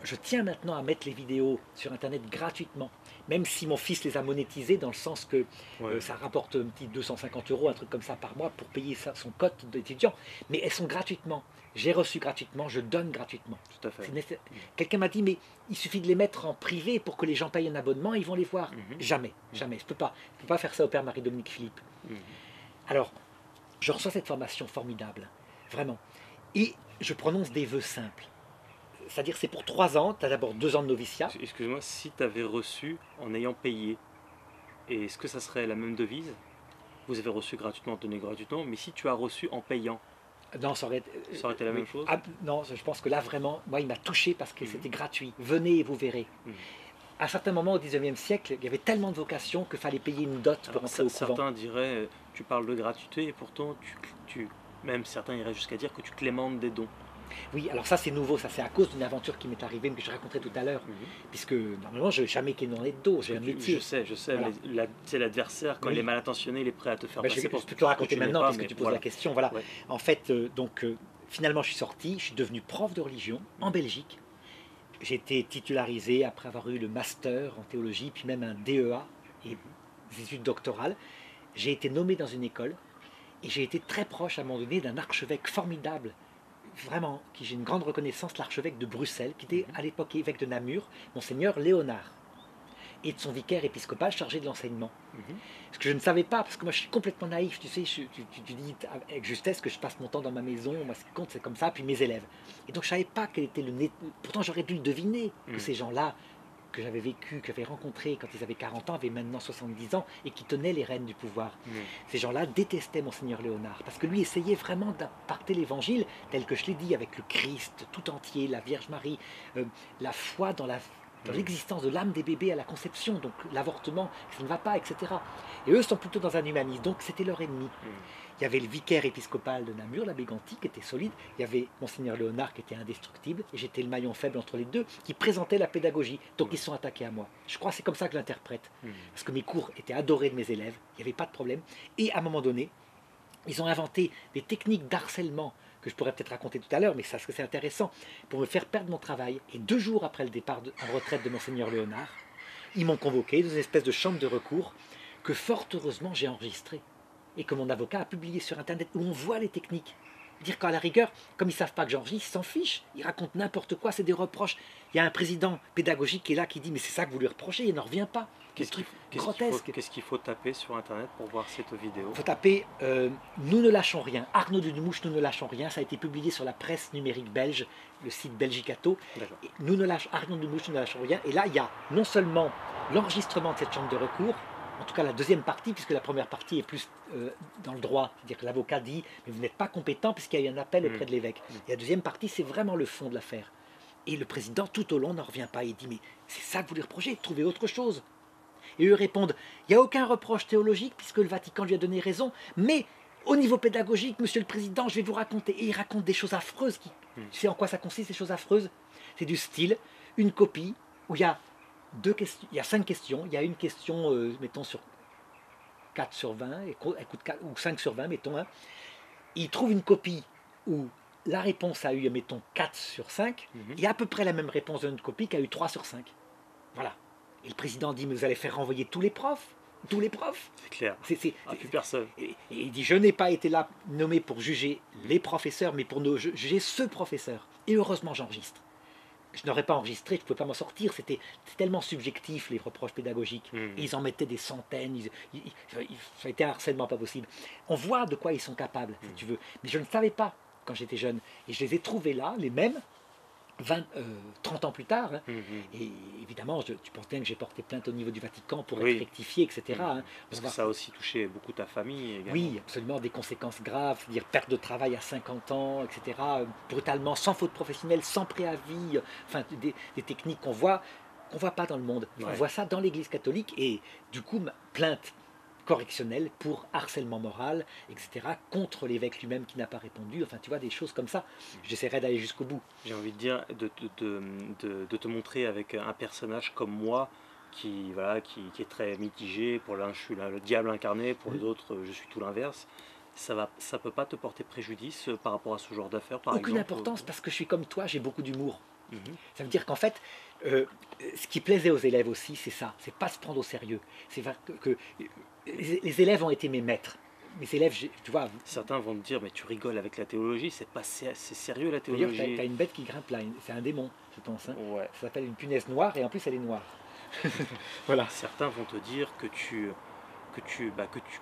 je tiens maintenant à mettre les vidéos sur Internet gratuitement, même si mon fils les a monétisées dans le sens que Ouais, ça rapporte un petit 250 euros, un truc comme ça par mois pour payer son cote d'étudiant. Mais elles sont gratuitement. J'ai reçu gratuitement, je donne gratuitement. tout à fait. Quelqu'un m'a dit, mais il suffit de les mettre en privé pour que les gens payent un abonnement, ils vont les voir. Mhm. Jamais, jamais. Je ne peux pas faire ça au père Marie-Dominique Philippe. Mhm. Alors, je reçois cette formation formidable, vraiment. Et je prononce des vœux simples. C'est-à-dire, c'est pour 3 ans, tu as d'abord 2 ans de noviciat. Excuse-moi, si tu avais reçu en ayant payé, est-ce que ça serait la même devise? Vous avez reçu gratuitement, donné gratuitement, mais si tu as reçu en payant, Non, ça aurait été la oui. même chose? Non, je pense que là, vraiment, moi, il m'a touché parce que Mhm. c'était gratuit. Venez et vous verrez. Mhm. À un certain moment, au 19e siècle, il y avait tellement de vocations qu'il fallait payer une dot pour Alors, entrer au couvent. certains diraient, tu parles de gratuité et pourtant, même certains iraient jusqu'à dire que tu clémentes des dons. Oui, alors ça, c'est nouveau. Ça, c'est à cause d'une aventure qui m'est arrivée, que je raconterai tout à l'heure. Mhm. Puisque, normalement, je n'ai jamais quémané de dos. J'ai un métier. Je sais, Voilà. mais c'est l'adversaire, quand Oui. il est mal intentionné, il est prêt à te faire Ben, passer je pour peux te le raconter tu n'es maintenant, pas, puisque mais tu poses voilà. la question. Voilà. Ouais. En fait, finalement, je suis sorti. Je suis devenu prof de religion en Belgique. J'ai été titularisé après avoir eu le master en théologie, puis même un DEA et des études doctorales. J'ai été nommé dans une école et j'ai été très proche à un moment donné d'un archevêque formidable, vraiment, qui j'ai une grande reconnaissance, l'archevêque de Bruxelles, qui était à l'époque évêque de Namur, Monseigneur Léonard, et de son vicaire épiscopal chargé de l'enseignement. Mhm. Ce que je ne savais pas, parce que moi je suis complètement naïf, tu sais, tu dis avec justesse que je passe mon temps dans ma maison, moi ce qui compte c'est comme ça, puis mes élèves. Et donc je ne savais pas quel était le nez. Pourtant j'aurais dû le deviner, que ces gens-là, que j'avais vécu, que j'avais rencontrés quand ils avaient 40 ans, avaient maintenant 70 ans, et qui tenaient les rênes du pouvoir. Ces gens-là détestaient Monseigneur Léonard, parce que lui essayait vraiment d'apporter l'évangile, tel que je l'ai dit, avec le Christ tout entier, la Vierge Marie, la foi dans l'existence de l'âme des bébés à la conception, donc l'avortement, ça ne va pas, etc. Et eux sont plutôt dans un humanisme, donc c'était leur ennemi. Il y avait le vicaire épiscopal de Namur, l'abbé Ganti, qui était solide, il y avait Monseigneur Léonard qui était indestructible, et j'étais le maillon faible entre les deux, qui présentait la pédagogie, donc ils se sont attaqués à moi. Je crois que c'est comme ça que je l'interprète, parce que mes cours étaient adorés de mes élèves, il n'y avait pas de problème, et à un moment donné, ils ont inventé des techniques d'harcèlement que je pourrais peut-être raconter tout à l'heure, mais ça, c'est intéressant, pour me faire perdre mon travail. Et 2 jours après le départ en retraite de Monseigneur Léonard, ils m'ont convoqué dans une espèce de chambre de recours que fort heureusement j'ai enregistrée et que mon avocat a publié sur Internet, où on voit les techniques. Dire qu'à la rigueur, comme ils ne savent pas que j'enregistre, ils s'en fichent, ils racontent n'importe quoi, c'est des reproches. Il y a un président pédagogique qui est là, qui dit « mais c'est ça que vous lui reprochez, il n'en revient pas ». Qu'est-ce qu'il faut taper sur Internet pour voir cette vidéo? Il faut taper Nous ne lâchons rien. Arnaud de Dumouche, Nous ne lâchons rien. Ça a été publié sur la presse numérique belge, le site Belgicato. Arnaud de Dumouche, Nous ne lâchons rien. Et là, il y a non seulement l'enregistrement de cette chambre de recours, en tout cas la deuxième partie, puisque la première partie est plus dans le droit. C'est-à-dire que l'avocat dit « mais vous n'êtes pas compétent puisqu'il y a eu un appel auprès de l'évêque ». Et la deuxième partie, c'est vraiment le fond de l'affaire. Et le président, tout au long, n'en revient pas. Il dit « mais c'est ça que vous lui reprochez, trouvez autre chose ». Et eux répondent, il n'y a aucun reproche théologique puisque le Vatican lui a donné raison, mais au niveau pédagogique, monsieur le président, je vais vous raconter. Et il raconte des choses affreuses. Tu sais en quoi ça consiste, ces choses affreuses? C'est du style, une copie où il y a 5 questions. Il y a une question, mettons, sur 4 sur 20, elle coûte 4, ou 5 sur 20, mettons. Hein. Il trouve une copie où la réponse a eu, mettons, 4 sur 5. Il y a à peu près la même réponse d'une copie qui a eu 3 sur 5. Voilà. Et le président dit, mais vous allez faire renvoyer tous les profs? Tous les profs? C'est clair. Plus personne. Et il dit, je n'ai pas été là nommé pour juger les professeurs, mais pour juger ce professeur. Et heureusement, j'enregistre. Je n'aurais pas enregistré, je ne pouvais pas m'en sortir. C'était tellement subjectif, les reproches pédagogiques. Et ils en mettaient des centaines. Ça a été un harcèlement pas possible. On voit de quoi ils sont capables, si tu veux. Mais je ne savais pas quand j'étais jeune. Et je les ai trouvés là, les mêmes, 30 ans plus tard, hein. Et évidemment, tu penses bien que j'ai porté plainte au niveau du Vatican pour être rectifié, etc. Hein. Parce que ça a aussi touché beaucoup ta famille également. Oui, absolument, des conséquences graves, c'est-à-dire perte de travail à 50 ans, etc. Brutalement, sans faute professionnelle, sans préavis, enfin des techniques qu'on voit pas dans le monde. On voit ça dans l'Église catholique et du coup, plainte correctionnelle pour harcèlement moral, etc., contre l'évêque lui-même qui n'a pas répondu. Enfin, tu vois, des choses comme ça. J'essaierai d'aller jusqu'au bout. J'ai envie de dire, de te montrer avec un personnage comme moi, qui est très mitigé. Pour l'un, je suis le diable incarné, pour les autres, je suis tout l'inverse. ça peut pas te porter préjudice par rapport à ce genre d'affaires, par Aucune exemple? importance parce que je suis comme toi, j'ai beaucoup d'humour. Mhm. Ça veut dire qu'en fait, ce qui plaisait aux élèves aussi, c'est ça, c'est pas se prendre au sérieux. C'est que les élèves ont été mes maîtres. Mes élèves, tu vois, Certains vont te dire, mais tu rigoles avec la théologie, c'est pas c'est sérieux la d'ailleurs, tu théologie. as une bête qui grimpe là, c'est un démon, je pense. Hein. Ouais. Ça s'appelle une punaise noire et en plus elle est noire. Voilà. Certains vont te dire que tu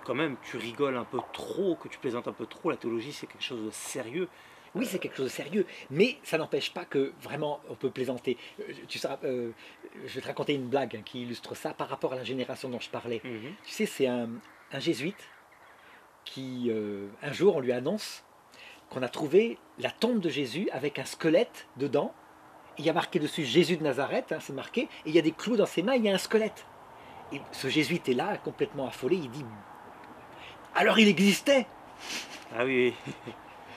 quand même tu rigoles un peu trop, que tu plaisantes un peu trop. La théologie, c'est quelque chose de sérieux. Oui, c'est quelque chose de sérieux, mais ça n'empêche pas que vraiment on peut plaisanter. Je vais te raconter une blague hein, qui illustre ça par rapport à la génération dont je parlais. Mhm. Tu sais, c'est un jésuite qui, un jour, on lui annonce qu'on a trouvé la tombe de Jésus avec un squelette dedans. Il y a marqué dessus Jésus de Nazareth, hein, c'est marqué, et il y a des clous dans ses mains, il y a un squelette. Et ce jésuite est là, complètement affolé, il dit alors il existait. Ah oui, oui.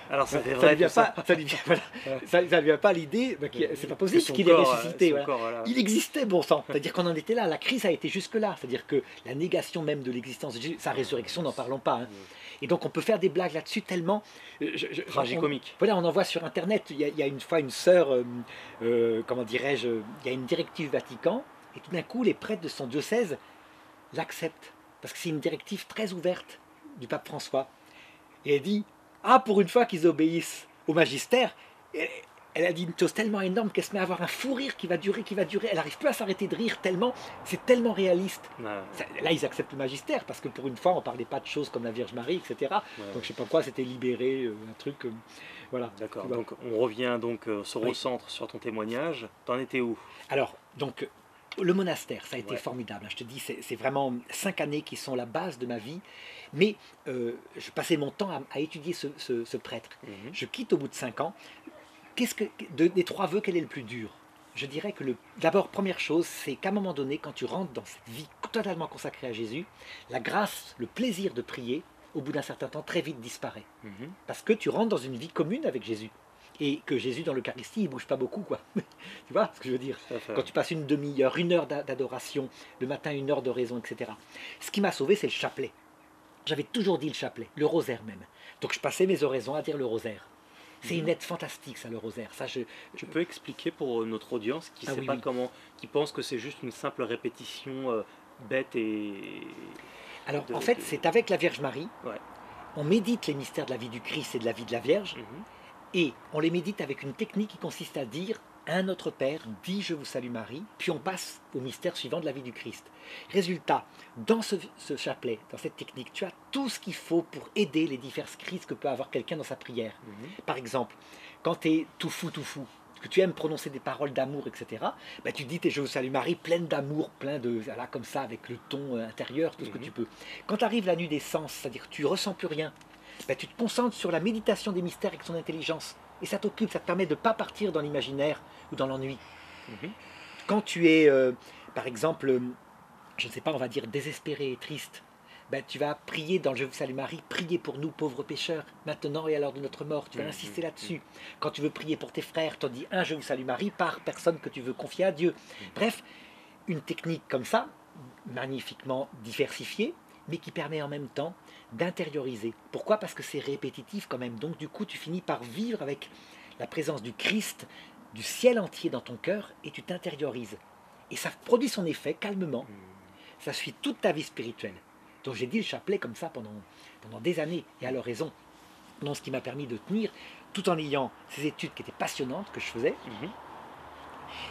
Alors c'est Ça vrai lui vient tout ça. pas, ça lui vient, voilà, ça lui vient pas l'idée, c'est pas Que possible son qu'il ait corps, ressuscité. son Voilà. corps, voilà. Il existait, bon sang. C'est-à-dire qu'on en était là. La crise a été jusque-là. C'est-à-dire que la négation même de l'existence de Jésus, sa résurrection, n'en parlons pas. Hein. Et donc on peut faire des blagues là-dessus tellement. Tragicomique. Voilà, on en voit sur Internet. Il y a une fois une sœur, comment dirais-je, il y a une directive Vatican, et tout d'un coup les prêtres de son diocèse l'acceptent. Parce que c'est une directive très ouverte du pape François. Et elle dit ah, pour une fois qu'ils obéissent au magistère. Elle a dit une chose tellement énorme qu'elle se met à avoir un fou rire qui va durer. Elle n'arrive plus à s'arrêter de rire tellement, c'est tellement réaliste. Ouais. Là, ils acceptent le magistère parce que pour une fois, on ne parlait pas de choses comme la Vierge Marie, etc. Ouais. Donc, je sais pas quoi, c'était libéré, un truc. Voilà. D'accord. Tu vois. Donc on revient donc se Oui. recentre sur ton témoignage. T'en étais où? Alors, donc, le monastère, ça a été Ouais. formidable. Je te dis, c'est vraiment 5 années qui sont la base de ma vie. Mais je passais mon temps à étudier ce prêtre. Mhm. Je quitte au bout de 5 ans. Des 3 vœux, quel est le plus dur? Je dirais que d'abord, première chose, c'est qu'à un moment donné, quand tu rentres dans cette vie totalement consacrée à Jésus, la grâce, le plaisir de prier, au bout d'un certain temps, très vite disparaît. Mhm. Parce que tu rentres dans une vie commune avec Jésus. Et que Jésus, dans l'Eucharistie, il ne bouge pas beaucoup, quoi. Tu vois ce que je veux dire? Tout à fait. Quand tu passes une demi-heure, 1 heure d'adoration, le matin 1 heure d'oraison, etc. Ce qui m'a sauvé, c'est le chapelet. J'avais toujours dit le chapelet, le rosaire même. Donc je passais mes oraisons à dire le rosaire. C'est une aide fantastique, ça, le rosaire. Ça, Tu peux expliquer pour notre audience qui Ah sait oui, pas oui. comment, qui pense que c'est juste une simple répétition bête et. Alors, de- en fait, de- c'est avec la Vierge Marie. Ouais. On médite les mystères de la vie du Christ et de la vie de la Vierge. Mhm. Et on les médite avec une technique qui consiste à dire un Notre Père, dit je vous salue Marie, puis on passe au mystère suivant de la vie du Christ. Résultat, dans ce chapelet, dans cette technique, tu as tout ce qu'il faut pour aider les diverses crises que peut avoir quelqu'un dans sa prière. Mhm. Par exemple, quand tu es tout fou, que tu aimes prononcer des paroles d'amour, etc., bah, tu dis tes je vous salue Marie, pleine d'amour, plein de, voilà, comme ça, avec le ton intérieur, tout ce que tu peux. Quand arrive la nuit des sens, c'est-à-dire que tu ressens plus rien, bah, tu te concentres sur la méditation des mystères avec son intelligence. Et ça t'occupe, ça te permet de ne pas partir dans l'imaginaire ou dans l'ennui. Mhm. Quand tu es, par exemple, je ne sais pas, on va dire désespéré et triste, ben, tu vas prier dans le Je vous salue Marie, prier pour nous pauvres pécheurs, maintenant et à l'heure de notre mort. Tu vas insister là-dessus. Quand tu veux prier pour tes frères, tu dis un Je vous salue Marie par personne que tu veux confier à Dieu. Bref, une technique comme ça, magnifiquement diversifiée, mais qui permet en même temps d'intérioriser. Pourquoi? Parce que c'est répétitif quand même. Donc du coup, tu finis par vivre avec la présence du Christ, du ciel entier dans ton cœur, et tu t'intériorises. Et ça produit son effet calmement. Ça suit toute ta vie spirituelle. Donc j'ai dit le chapelet comme ça pendant des années, et à leur raison. Donc ce qui m'a permis de tenir, tout en ayant ces études qui étaient passionnantes que je faisais. Mhm.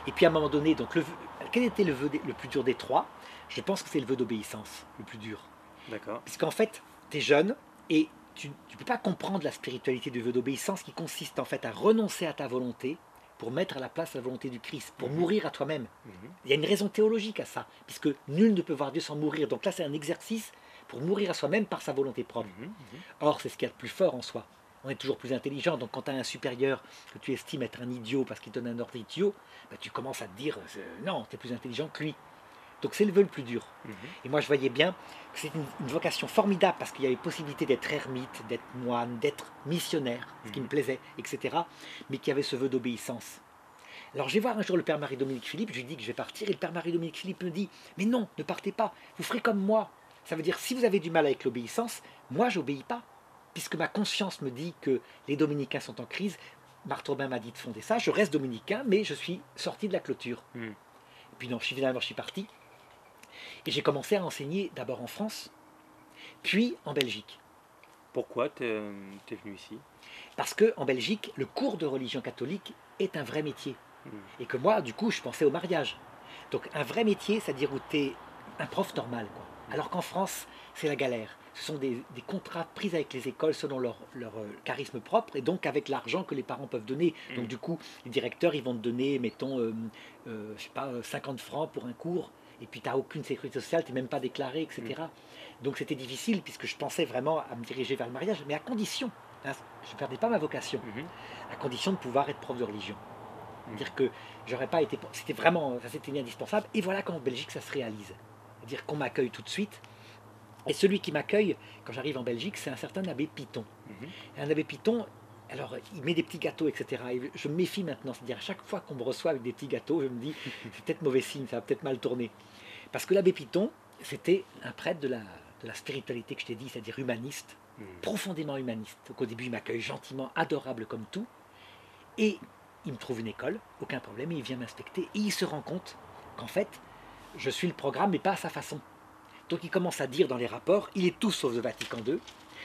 Et puis à un moment donné, donc quel était le vœu le plus dur des 3? Je pense que c'est le vœu d'obéissance, le plus dur. D'accord. Puisqu'en fait, tu es jeune et tu ne peux pas comprendre la spiritualité du vœu d'obéissance qui consiste en fait à renoncer à ta volonté pour mettre à la place la volonté du Christ, pour mourir à toi-même. Mhm. Il y a une raison théologique à ça, puisque nul ne peut voir Dieu sans mourir. Donc là, c'est un exercice pour mourir à soi-même par sa volonté propre. Mhm. Or, c'est ce qu'il y a de plus fort en soi. On est toujours plus intelligent, donc quand tu as un supérieur que tu estimes être un idiot parce qu'il donne un ordre idiot, bah, tu commences à te dire non, tu es plus intelligent que lui. Donc c'est le vœu le plus dur. Mhm. Et moi je voyais bien que c'est une vocation formidable parce qu'il y avait possibilité d'être ermite, d'être moine, d'être missionnaire, ce qui me plaisait, etc. Mais qu'il y avait ce vœu d'obéissance. Alors je vais voir un jour le père Marie-Dominique Philippe, je lui dis que je vais partir et le père Marie-Dominique Philippe me dit mais non, ne partez pas, vous ferez comme moi. Ça veut dire si vous avez du mal avec l'obéissance, moi j'obéis pas. puisque ma conscience me dit que les dominicains sont en crise, Marthe Robin m'a dit de fonder ça, je reste dominicain, mais je suis sorti de la clôture. Et puis non, finalement, je suis parti. Et j'ai commencé à enseigner d'abord en France, puis en Belgique. Pourquoi tu es venu ici? Parce qu'en Belgique, le cours de religion catholique est un vrai métier. Et que moi, du coup, je pensais au mariage. Donc un vrai métier, c'est-à-dire où tu es un prof normal, quoi. Alors qu'en France, c'est la galère. Ce sont des contrats pris avec les écoles selon leur charisme propre et donc avec l'argent que les parents peuvent donner. Donc du coup, les directeurs, ils vont te donner, mettons, je sais pas, 50 francs pour un cours, et puis tu n'as aucune sécurité sociale, tu n'es même pas déclaré, etc. Donc c'était difficile puisque je pensais vraiment à me diriger vers le mariage, mais à condition, hein, je ne perdais pas ma vocation, à condition de pouvoir être prof de religion. C'est-à-dire que j'aurais pas été. C'était vraiment. Ça s'était indispensable. Et voilà qu'en Belgique, ça se réalise. C'est-à-dire qu'on m'accueille tout de suite. Et celui qui m'accueille, quand j'arrive en Belgique, c'est un certain abbé Piton. Et un abbé Piton, alors, il met des petits gâteaux, etc. Et je me méfie maintenant. C'est-à-dire, à chaque fois qu'on me reçoit avec des petits gâteaux, je me dis, c'est peut-être mauvais signe, ça va peut-être mal tourner. Parce que l'abbé Piton, c'était un prêtre de la spiritualité que je t'ai dit, c'est-à-dire humaniste, profondément humaniste. Donc, au début, il m'accueille gentiment, adorable comme tout. Et il me trouve une école, aucun problème, et il vient m'inspecter, et il se rend compte qu'en fait, je suis le programme, mais pas à sa façon. Donc il commence à dire dans les rapports, il est tout sauf le Vatican II,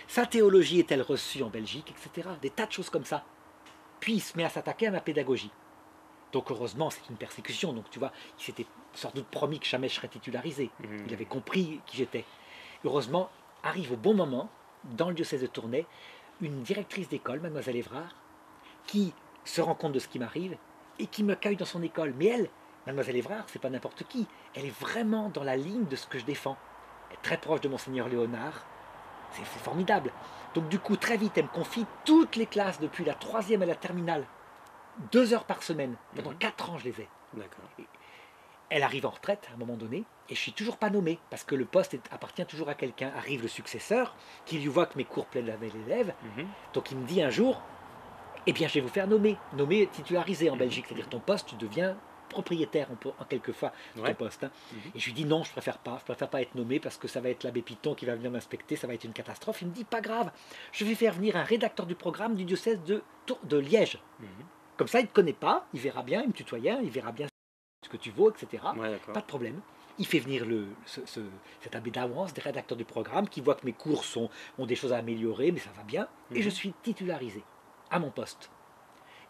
sa théologie est-elle reçue en Belgique, etc. Des tas de choses comme ça. Puis il se met à s'attaquer à ma pédagogie. Donc heureusement, c'est une persécution, donc tu vois, il s'était sans doute promis que jamais je serais titularisé. Il avait compris qui j'étais. Heureusement, arrive au bon moment, dans le diocèse de Tournai, une directrice d'école, mademoiselle Évrard, qui se rend compte de ce qui m'arrive et qui me cueille dans son école. Mais elle, mademoiselle Évrard, c'est pas n'importe qui. Elle est vraiment dans la ligne de ce que je défends. Elle est très proche de monseigneur Léonard. C'est formidable. Donc du coup, très vite, elle me confie toutes les classes depuis la 3e à la terminale. 2 heures par semaine. Pendant 4 ans, je les ai. D'accord. Elle arrive en retraite à un moment donné et je suis toujours pas nommé parce que le poste appartient toujours à quelqu'un. Arrive le successeur qui lui voit que mes cours plaisent à mes élèves. Donc il me dit un jour, eh bien, je vais vous faire nommer titularisé en Belgique, c'est-à-dire ton poste, tu deviens propriétaire en quelque fois de ton poste. Hein. Et je lui dis non, je préfère pas être nommé parce que ça va être l'abbé Piton qui va venir m'inspecter, ça va être une catastrophe. Il me dit pas grave, je vais faire venir un rédacteur du programme du diocèse de Liège. Comme ça, il ne te connaît pas, il verra bien, il me tutoyait, il verra bien ce que tu vaux, etc. Pas de problème. Il fait venir cet abbé d'Avance, des rédacteurs du programme, qui voit que mes cours ont des choses à améliorer, mais ça va bien, et je suis titularisé à mon poste.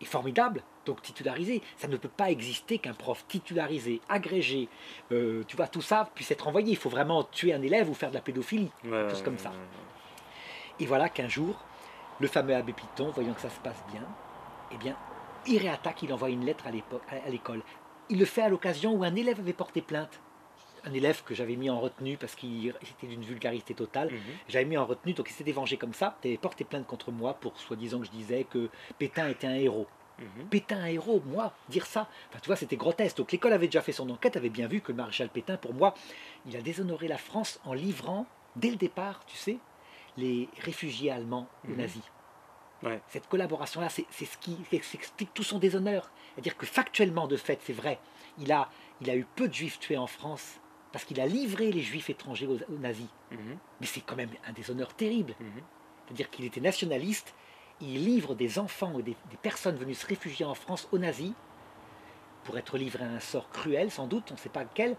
Et formidable, donc titularisé. Ça ne peut pas exister qu'un prof titularisé, agrégé, tu vois, tout ça puisse être envoyé. Il faut vraiment tuer un élève ou faire de la pédophilie, choses comme ça. Et voilà qu'un jour, le fameux abbé Piton, voyant que ça se passe bien, eh bien, il réattaque, il envoie une lettre à l'école. Il le fait à l'occasion où un élève avait porté plainte. Un élève que j'avais mis en retenue parce qu'il était d'une vulgarité totale. J'avais mis en retenue, donc il s'était vengé comme ça. Il avait porté plainte contre moi pour soi-disant que je disais que Pétain était un héros. Pétain un héros, moi, dire ça, enfin, tu vois, c'était grotesque. Donc l'école avait déjà fait son enquête, avait bien vu que le maréchal Pétain, pour moi, il a déshonoré la France en livrant, dès le départ, tu sais, les réfugiés allemands aux nazis. Cette collaboration-là, c'est ce qui explique tout son déshonneur. C'est-à-dire que factuellement, de fait, c'est vrai, il a eu peu de juifs tués en France parce qu'il a livré les juifs étrangers aux nazis. Mais c'est quand même un déshonneur terrible. C'est-à-dire qu'il était nationaliste, il livre des enfants ou des personnes venues se réfugier en France aux nazis pour être livrés à un sort cruel, sans doute, on ne sait pas lequel.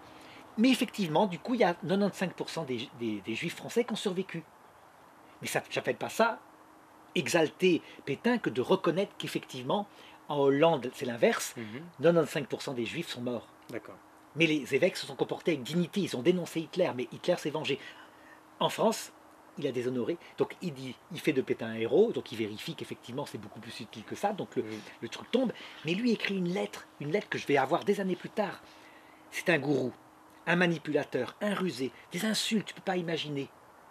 Mais effectivement, du coup, il y a 95% des juifs français qui ont survécu. Mais ça n'appelle pas ça exalter Pétain que de reconnaître qu'effectivement, en Hollande, c'est l'inverse, 95% des juifs sont morts. Mais les évêques se sont comportés avec dignité, ils ont dénoncé Hitler, mais Hitler s'est vengé. En France, il a déshonoré, donc il fait de Pétain un héros, donc il vérifie qu'effectivement c'est beaucoup plus utile que ça, donc le truc tombe, mais lui écrit une lettre que je vais avoir des années plus tard. C'est un gourou, un manipulateur, un rusé, des insultes, tu ne peux pas imaginer,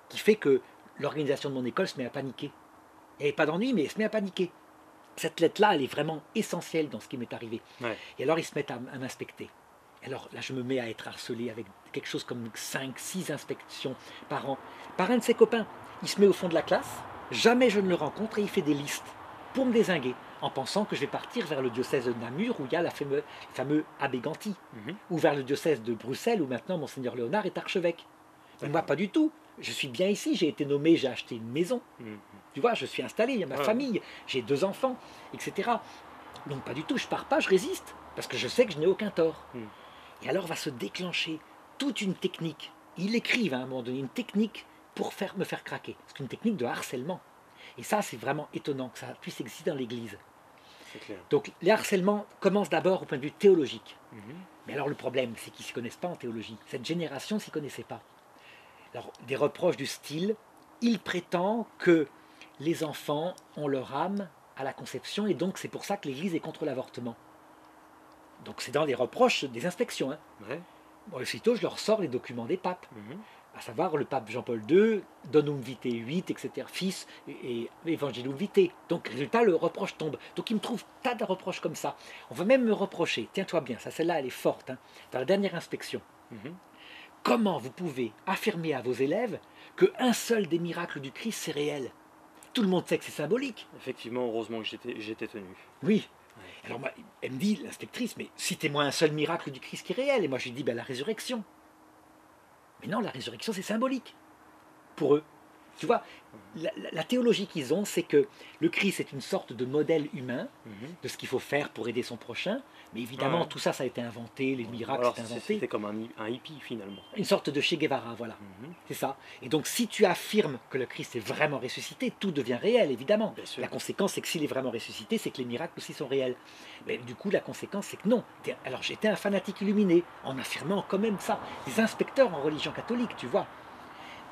qui fait que l'organisation de mon école se met à paniquer. Il n'y avait pas d'ennui, mais elle se met à paniquer. Cette lettre-là, elle est vraiment essentielle dans ce qui m'est arrivé. Et alors, ils se mettent à m'inspecter. Alors là, je me mets à être harcelé avec quelque chose comme 5-6 inspections par an. Par un de ses copains, il se met au fond de la classe, jamais je ne le rencontre, et il fait des listes pour me dézinguer, en pensant que je vais partir vers le diocèse de Namur, où il y a le fameux abbé Ganti, ou vers le diocèse de Bruxelles, où maintenant Monseigneur Léonard est archevêque. Mais moi, pas du tout. Je suis bien ici, j'ai été nommé, j'ai acheté une maison. Mhm. Tu vois, je suis installé, il y a ma Ouais. famille, j'ai 2 enfants, etc. Donc pas du tout, je pars pas, je résiste, parce que je sais que je n'ai aucun tort. Mhm. Et alors va se déclencher toute une technique. Ils écrivent à un moment donné une technique pour me faire craquer. C'est une technique de harcèlement. Et ça, c'est vraiment étonnant que ça puisse exister dans l'Église. C'est clair. Donc les harcèlements commencent d'abord au point de vue théologique. Mhm. Mais alors le problème, c'est qu'ils ne s'y connaissent pas en théologie. Cette génération ne s'y connaissait pas. Alors des reproches du style, il prétend que les enfants ont leur âme à la conception et donc c'est pour ça que l'Église est contre l'avortement. Donc c'est dans les reproches des inspections. Hein. Ouais. Bon, aussitôt, je leur sors les documents des papes, Mhm. à savoir le pape Jean-Paul II, Donum Vitae 8, etc., fils et Evangelum Vitae. Donc, résultat, le reproche tombe. Donc, il me trouve tas de reproches comme ça. On va même me reprocher, tiens-toi bien, ça, celle-là, elle est forte, hein, dans la dernière inspection. Mhm. Comment vous pouvez affirmer à vos élèves qu'un seul des miracles du Christ, c'est réel? Tout le monde sait que c'est symbolique. Effectivement, heureusement que j'étais tenu. Oui. Ouais. Alors, moi, elle me dit, l'inspectrice, mais citez-moi un seul miracle du Christ qui est réel. Et moi, je lui dis, ben, la résurrection. Mais non, la résurrection, c'est symbolique pour eux. Tu vois, la théologie qu'ils ont, c'est que le Christ est une sorte de modèle humain Mhm. de ce qu'il faut faire pour aider son prochain. Mais évidemment, Ouais. tout ça, ça a été inventé, les miracles, Alors c'est inventé. c'était comme un hippie finalement. Une sorte de Che Guevara, voilà. Mhm. C'est ça. Et donc, si tu affirmes que le Christ est vraiment ressuscité, tout devient réel, évidemment. Bien sûr. La conséquence, c'est que s'il est vraiment ressuscité, c'est que les miracles aussi sont réels. Mais du coup, la conséquence, c'est que non. Alors, j'étais un fanatique illuminé, en affirmant quand même ça. Des inspecteurs en religion catholique, tu vois.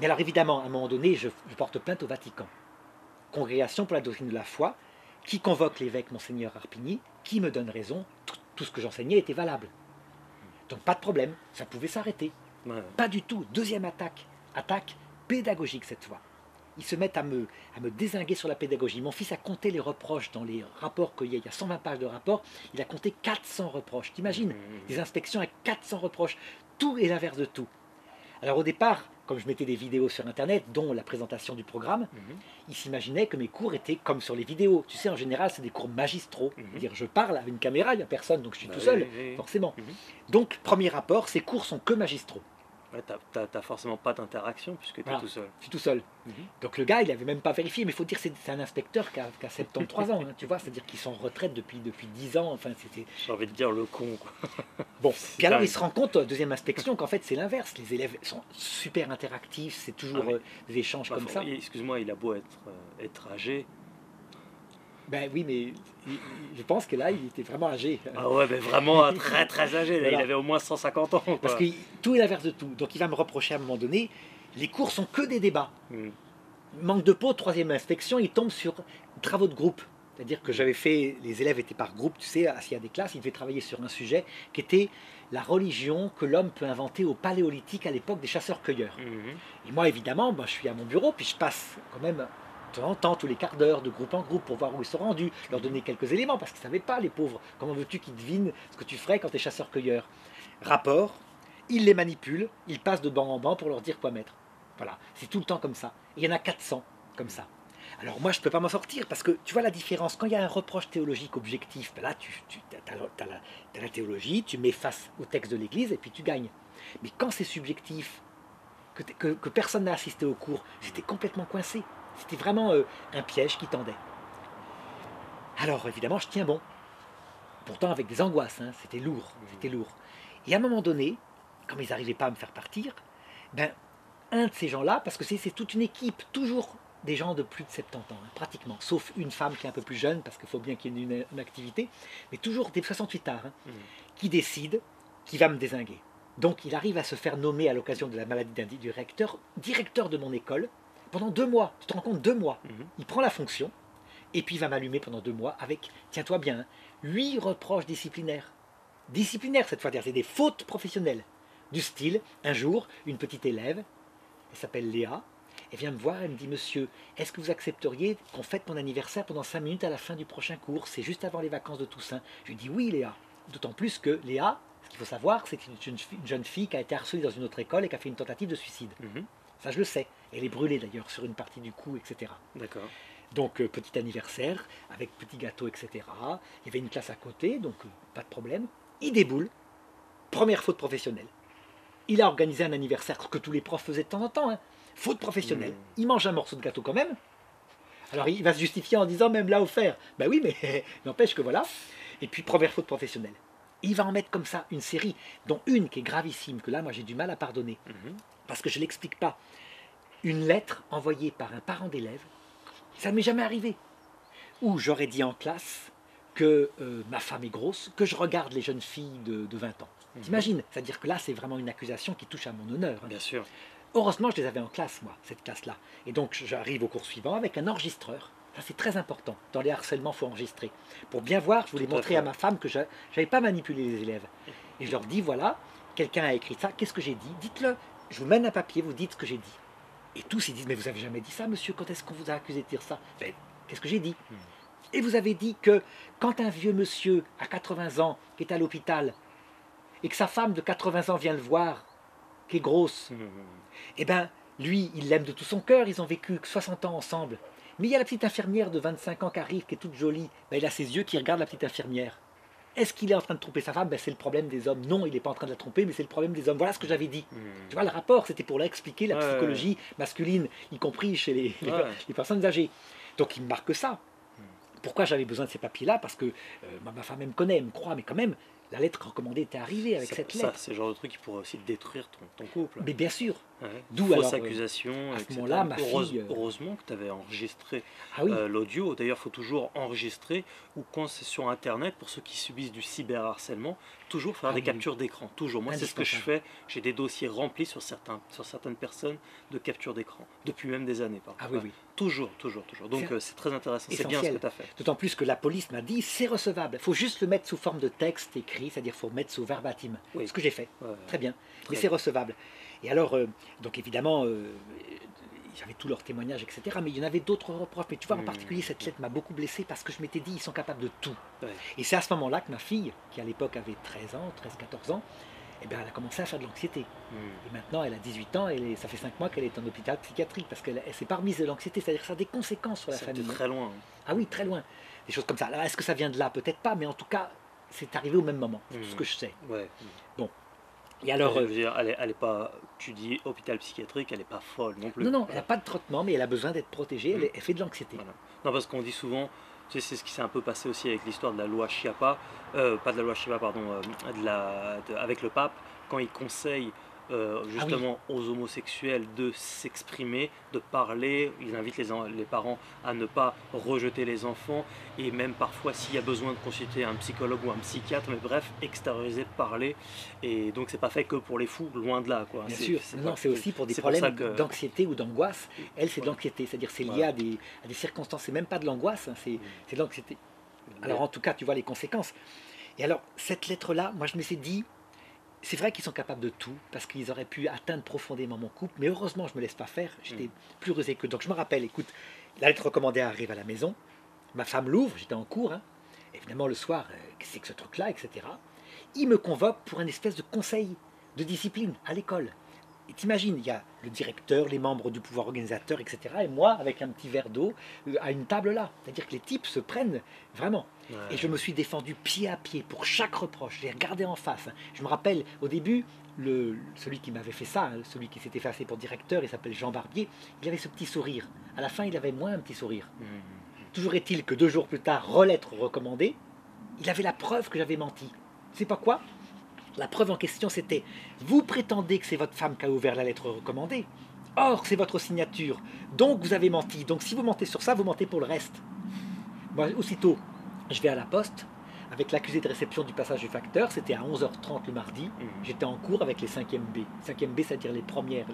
Mais alors, évidemment, à un moment donné, je porte plainte au Vatican. Congrégation pour la doctrine de la foi, qui convoque l'évêque Monseigneur Arpigny, qui me donne raison, tout ce que j'enseignais était valable. Donc, pas de problème, ça pouvait s'arrêter. Ouais. Pas du tout. Deuxième attaque pédagogique cette fois. Ils se mettent à me dézinguer sur la pédagogie. Mon fils a compté les reproches dans les rapports qu'il y a. Il y a 120 pages de rapports. Il a compté 400 reproches. T'imagines? Des inspections avec 400 reproches. Tout est l'inverse de tout. Alors au départ, comme je mettais des vidéos sur Internet, dont la présentation du programme, Mhm. ils s'imaginaient que mes cours étaient comme sur les vidéos. Tu sais, en général, c'est des cours magistraux. C'est-à-dire, je parle avec une caméra, il n'y a personne, donc je suis Bah tout seul, oui, oui. forcément. Mhm. Donc, premier rapport, ces cours sont que magistraux. Ouais, t'as forcément pas d'interaction puisque tu es Voilà. tout seul. Je suis tout seul. Mhm. Donc le gars, il n'avait même pas vérifié, mais il faut dire que c'est un inspecteur qui a 73 ans, hein, tu vois, c'est-à-dire qu'ils sont en retraite depuis 10 ans, enfin c'était... J'ai envie de dire le con, quoi. Bon, puis alors dingue. il se rend compte, deuxième inspection, qu'en fait c'est l'inverse, les élèves sont super interactifs, c'est toujours Ah, mais- des échanges comme ça. Excuse-moi, il a beau être âgé. Ben oui, mais je pense que là, il était vraiment âgé. Ah ouais, mais vraiment très très âgé. Là, Voilà. il avait au moins 150 ans. Quoi. Parce que tout est l'inverse de tout. Donc il va me reprocher à un moment donné, les cours sont que des débats. Mhm. Manque de peau, troisième inspection, il tombe sur travaux de groupe. C'est-à-dire que j'avais fait, les élèves étaient par groupe, tu sais, assis à des classes, ils devaient travailler sur un sujet qui était la religion que l'homme peut inventer au paléolithique à l'époque des chasseurs-cueilleurs. Mhm. Et moi, évidemment, je suis à mon bureau, puis je passe quand même de temps en temps, tous les quarts d'heure, de groupe en groupe, pour voir où ils sont rendus, leur donner quelques éléments, parce qu'ils ne savaient pas, les pauvres. Comment veux-tu qu'ils devinent ce que tu ferais quand tu es chasseur-cueilleur? Rapport, ils les manipulent, ils passent de banc en banc pour leur dire quoi mettre. Voilà, c'est tout le temps comme ça. Et il y en a 400 comme ça. Alors moi, je ne peux pas m'en sortir, parce que tu vois la différence. Quand il y a un reproche théologique objectif, ben là, tu as la théologie, tu mets face au texte de l'Église, et puis tu gagnes. Mais quand c'est subjectif, que personne n'a assisté au cours, j'étais complètement coincé. C'était vraiment un piège qui tendait. Alors évidemment, je tiens bon. Pourtant avec des angoisses, hein, c'était lourd, c'était lourd. Et à un moment donné, comme ils n'arrivaient pas à me faire partir, ben, un de ces gens-là, parce que c'est toute une équipe, toujours des gens de plus de 70 ans, hein, pratiquement, sauf une femme qui est un peu plus jeune, parce qu'il faut bien qu'il y ait une activité, mais toujours des 68 arts, hein, qui décide qu'il va me dézinguer. Donc il arrive à se faire nommer à l'occasion de la maladie du recteur, directeur de mon école, pendant 2 mois. Tu te rends compte, 2 mois. Mhm. Il prend la fonction, et puis il va m'allumer pendant 2 mois avec, tiens-toi bien, 8 reproches disciplinaires. Disciplinaires cette fois, c'est des fautes professionnelles. Du style, un jour, une petite élève, elle s'appelle Léa, elle vient me voir, elle me dit, monsieur, est-ce que vous accepteriez qu'on fête mon anniversaire pendant 5 minutes à la fin du prochain cours? C'est juste avant les vacances de Toussaint. Je lui dis, oui Léa. D'autant plus que Léa, ce qu'il faut savoir, c'est une jeune fille qui a été harcelée dans une autre école et qui a fait une tentative de suicide. Mhm. Ça, je le sais. Elle est brûlée d'ailleurs sur une partie du cou, etc. D'accord. Donc, petit anniversaire, avec petit gâteau, etc. Il y avait une classe à côté, donc pas de problème. Il déboule. Première faute professionnelle. Il a organisé un anniversaire que tous les profs faisaient de temps en temps. Hein. Faute professionnelle. Il mange un morceau de gâteau quand même. Alors il va se justifier en disant même l'a offert. Ben oui, mais n'empêche que voilà. Et puis première faute professionnelle. Il va en mettre comme ça une série, dont une qui est gravissime, que là moi j'ai du mal à pardonner. Parce que je ne l'explique pas. Une lettre envoyée par un parent d'élève, ça ne m'est jamais arrivé. Où j'aurais dit en classe que ma femme est grosse, que je regarde les jeunes filles de 20 ans. T'imagines? C'est-à-dire que là, c'est vraiment une accusation qui touche à mon honneur. Bien sûr. Heureusement, je les avais en classe, moi, cette classe-là. Et donc, j'arrive au cours suivant avec un enregistreur. Ça, c'est très important. Dans les harcèlements, il faut enregistrer. Pour bien voir, je voulais montrer à ma femme que je n'avais pas manipulé les élèves. Et je leur dis, voilà, quelqu'un a écrit ça, qu'est-ce que j'ai dit? Dites-le. Je vous mène un papier, vous dites ce que j'ai dit. Et tous, ils disent, mais vous n'avez jamais dit ça, monsieur, quand est-ce qu'on vous a accusé de dire ça? Ben, qu'est-ce que j'ai dit? Et vous avez dit que quand un vieux monsieur à 80 ans qui est à l'hôpital et que sa femme de 80 ans vient le voir, qui est grosse, eh bien, lui, il l'aime de tout son cœur, ils ont vécu 60 ans ensemble. Mais il y a la petite infirmière de 25 ans qui arrive, qui est toute jolie, ben, il a ses yeux qui regardent la petite infirmière. Est-ce qu'il est en train de tromper sa femme? Ben, c'est le problème des hommes. Non, il n'est pas en train de la tromper, mais c'est le problème des hommes. Voilà ce que j'avais dit. Tu vois, le rapport, c'était pour expliquer la psychologie masculine, y compris chez les personnes âgées. Donc il me marque ça. Pourquoi j'avais besoin de ces papiers-là? Parce que ma femme, elle me connaît, elle me croit, mais quand même, la lettre recommandée était arrivée avec cette lettre. C'est le genre de truc qui pourrait aussi détruire ton couple. Mais bien sûr. D'où fausse accusation, à ce moment-là, ma fille... Heureusement que tu avais enregistré oui. l'audio. D'ailleurs, il faut toujours enregistrer, ou quand c'est sur Internet, pour ceux qui subissent du cyberharcèlement, toujours faire des captures d'écran. Toujours. Moi, c'est ce que je fais. J'ai des dossiers remplis sur certaines personnes de capture d'écran, depuis même des années. Oui. Toujours. Donc, c'est très intéressant. C'est bien ce que tu as fait. D'autant plus que la police m'a dit, c'est recevable. Il faut juste le mettre sous forme de texte écrit, c'est-à-dire qu'il faut mettre sous verbatim. Ce que j'ai fait. Très bien. Mais c'est recevable. Et alors, donc évidemment, j'avais tous leurs témoignages, etc. Mais il y en avait d'autres reproches. Mais tu vois, en particulier, cette lettre m'a beaucoup blessé parce que je m'étais dit, ils sont capables de tout. Et c'est à ce moment-là que ma fille, qui à l'époque avait 13-14 ans, eh bien, elle a commencé à faire de l'anxiété. Et maintenant, elle a 18 ans et ça fait 5 mois qu'elle est en hôpital psychiatrique parce qu'elle s'est pas remise de l'anxiété. C'est-à-dire que ça a des conséquences sur la famille. C'est très loin. Ah oui, très loin. Des choses comme ça. Alors, est-ce que ça vient de là? Peut-être pas, mais en tout cas, c'est arrivé au même moment. C'est tout ce que je sais. Bon. Et alors, je veux dire, elle est pas, tu dis hôpital psychiatrique, elle n'est pas folle non plus. Non, elle n'a pas de traitement, mais elle a besoin d'être protégée, elle fait de l'anxiété. Voilà. Non, parce qu'on dit souvent, tu sais, c'est ce qui s'est un peu passé aussi avec l'histoire de la loi Chiappa, pas de la loi Chiappa, pardon, avec le pape, quand il conseille justement aux homosexuels de s'exprimer, de parler, il invite les parents à ne pas rejeter les enfants, et même parfois s'il y a besoin de consulter un psychologue ou un psychiatre, mais bref, extérioriser, parler, et donc c'est pas fait que pour les fous, loin de là, quoi. Bien sûr, c'est aussi pour des problèmes d'anxiété ou d'angoisse. Elle, c'est de l'anxiété, c'est-à-dire c'est lié à des circonstances, c'est même pas de l'angoisse, hein, c'est de l'anxiété. Alors en tout cas, tu vois les conséquences. Et alors, cette lettre-là, moi je me suis dit, c'est vrai qu'ils sont capables de tout, parce qu'ils auraient pu atteindre profondément mon couple, mais heureusement, je ne me laisse pas faire, j'étais plus rusé que... Donc je me rappelle, écoute, la lettre recommandée arrive à la maison, ma femme l'ouvre, j'étais en cours, hein. Évidemment le soir, qu'est-ce que c'est que ce truc-là, etc. Il me convoque pour une espèce de conseil de discipline à l'école. Et t'imagines, il y a le directeur, les membres du pouvoir organisateur, etc. Et moi, avec un petit verre d'eau, à une table là. C'est-à-dire que les types se prennent vraiment. Et je me suis défendu pied à pied pour chaque reproche. Je les regardais en face. Je me rappelle, au début, celui qui m'avait fait ça, celui qui s'était fait passer pour directeur, il s'appelle Jean Barbier, il avait ce petit sourire. À la fin, il avait moins un petit sourire. Toujours est-il que 2 jours plus tard, relettre recommandée, il avait la preuve que j'avais menti. C'est pas quoi? La preuve en question, c'était « Vous prétendez que c'est votre femme qui a ouvert la lettre recommandée. Or, c'est votre signature. Donc, vous avez menti. Donc, si vous mentez sur ça, vous mentez pour le reste. » Moi, aussitôt, je vais à la poste avec l'accusé de réception du passage du facteur. C'était à 11h30 le mardi. J'étais en cours avec les 5e B. 5e B, c'est-à-dire les premières.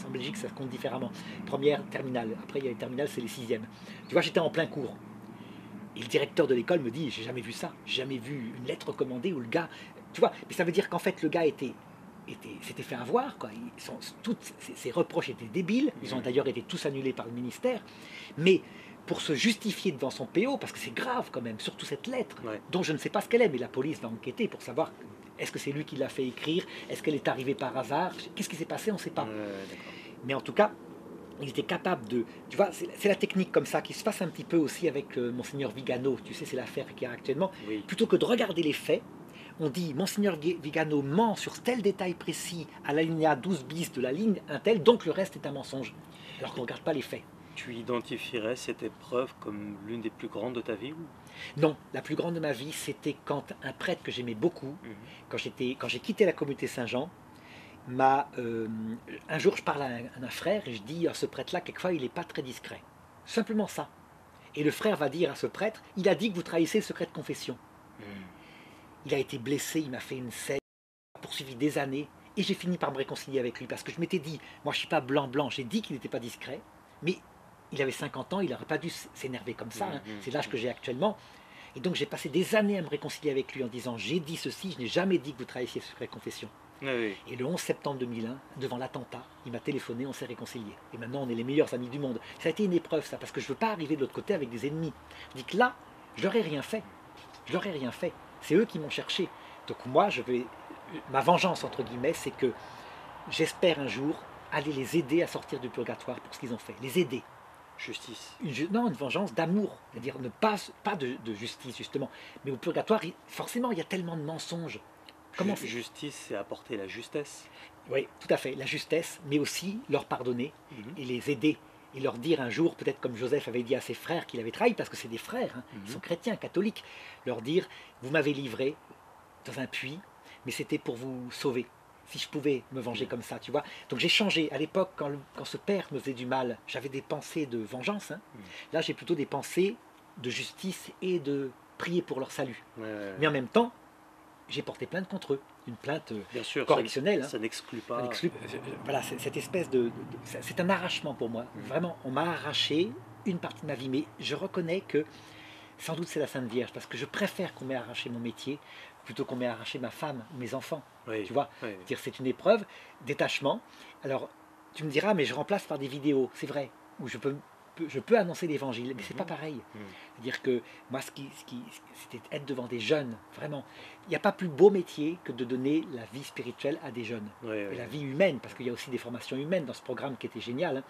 En Belgique, ça se compte différemment. Première, terminale. Après, il y a les terminales, c'est les 6e. Tu vois, j'étais en plein cours. Et le directeur de l'école me dit « J'ai jamais vu ça. J'ai jamais vu une lettre recommandée où le gars... » Tu vois, mais ça veut dire qu'en fait, le gars s'était fait avoir, quoi. Toutes ses reproches étaient débiles. Ils ont d'ailleurs été tous annulés par le ministère. Mais pour se justifier devant son PO, parce que c'est grave quand même, surtout cette lettre, dont je ne sais pas ce qu'elle est, mais la police va enquêter pour savoir est-ce que c'est lui qui l'a fait écrire, est-ce qu'elle est arrivée par hasard, qu'est-ce qui s'est passé, on ne sait pas. Mais en tout cas, il était capable de... Tu vois, c'est la technique comme ça qui se passe un petit peu aussi avec Monseigneur Vigano. Tu sais, c'est l'affaire qu'il y a actuellement. Plutôt que de regarder les faits, on dit Monseigneur Vigano ment sur tel détail précis à l'alinéa 12 bis de la ligne un tel, donc le reste est un mensonge. Alors qu'on ne regarde pas les faits. Tu identifierais cette épreuve comme l'une des plus grandes de ta vie ou... Non, la plus grande de ma vie, c'était quand un prêtre que j'aimais beaucoup, quand j'ai quitté la communauté Saint-Jean, un jour je parle à un frère et je dis ce prêtre-là, quelquefois il n'est pas très discret. Simplement ça. Et le frère va dire à ce prêtre, il a dit que vous trahissez le secret de confession. Il a été blessé, il m'a fait une scène, il m'a poursuivi des années, et j'ai fini par me réconcilier avec lui, parce que je m'étais dit, moi je ne suis pas blanc-blanc, j'ai dit qu'il n'était pas discret, mais il avait 50 ans, il n'aurait pas dû s'énerver comme ça, c'est l'âge que j'ai actuellement. Et donc j'ai passé des années à me réconcilier avec lui en disant, j'ai dit ceci, je n'ai jamais dit que vous trahissiez le secret de confession. Oui. Et le 11 septembre 2001, devant l'attentat, il m'a téléphoné, on s'est réconciliés. Et maintenant, on est les meilleurs amis du monde. Ça a été une épreuve, ça, parce que je ne veux pas arriver de l'autre côté avec des ennemis. Je dis que là, je n'aurais rien fait. Je n'aurais rien fait. C'est eux qui m'ont cherché. Donc moi, ma vengeance, entre guillemets, c'est que j'espère un jour aller les aider à sortir du purgatoire pour ce qu'ils ont fait. Les aider. Justice. Une vengeance d'amour. C'est-à-dire ne pas de justice, justement. Mais au purgatoire, forcément, il y a tellement de mensonges. Justice, c'est apporter la justesse. Oui, tout à fait, la justesse, mais aussi leur pardonner et les aider. Et leur dire un jour, peut-être comme Joseph avait dit à ses frères qu'il avait trahi, parce que c'est des frères, ils sont chrétiens, catholiques, leur dire, vous m'avez livré dans un puits, mais c'était pour vous sauver. Si je pouvais me venger comme ça, tu vois. Donc j'ai changé. À l'époque, quand ce père me faisait du mal, j'avais des pensées de vengeance. Là, j'ai plutôt des pensées de justice et de prier pour leur salut. Mais en même temps, j'ai porté plainte contre eux, une plainte bien sûr, correctionnelle. Ça n'exclut pas. Voilà, cette espèce c'est un arrachement pour moi. Vraiment, on m'a arraché une partie de ma vie, mais je reconnais que sans doute c'est la Sainte Vierge, parce que je préfère qu'on m'ait arraché mon métier plutôt qu'on m'ait arraché ma femme ou mes enfants. Tu vois, c'est une épreuve, détachement. Alors, tu me diras, mais je remplace par des vidéos, c'est vrai, où je peux annoncer l'évangile, mais c'est pas pareil. C'est-à-dire que moi, c'était être devant des jeunes, vraiment. Il n'y a pas plus beau métier que de donner la vie spirituelle à des jeunes. Et la vie humaine, parce qu'il y a aussi des formations humaines dans ce programme qui était génial.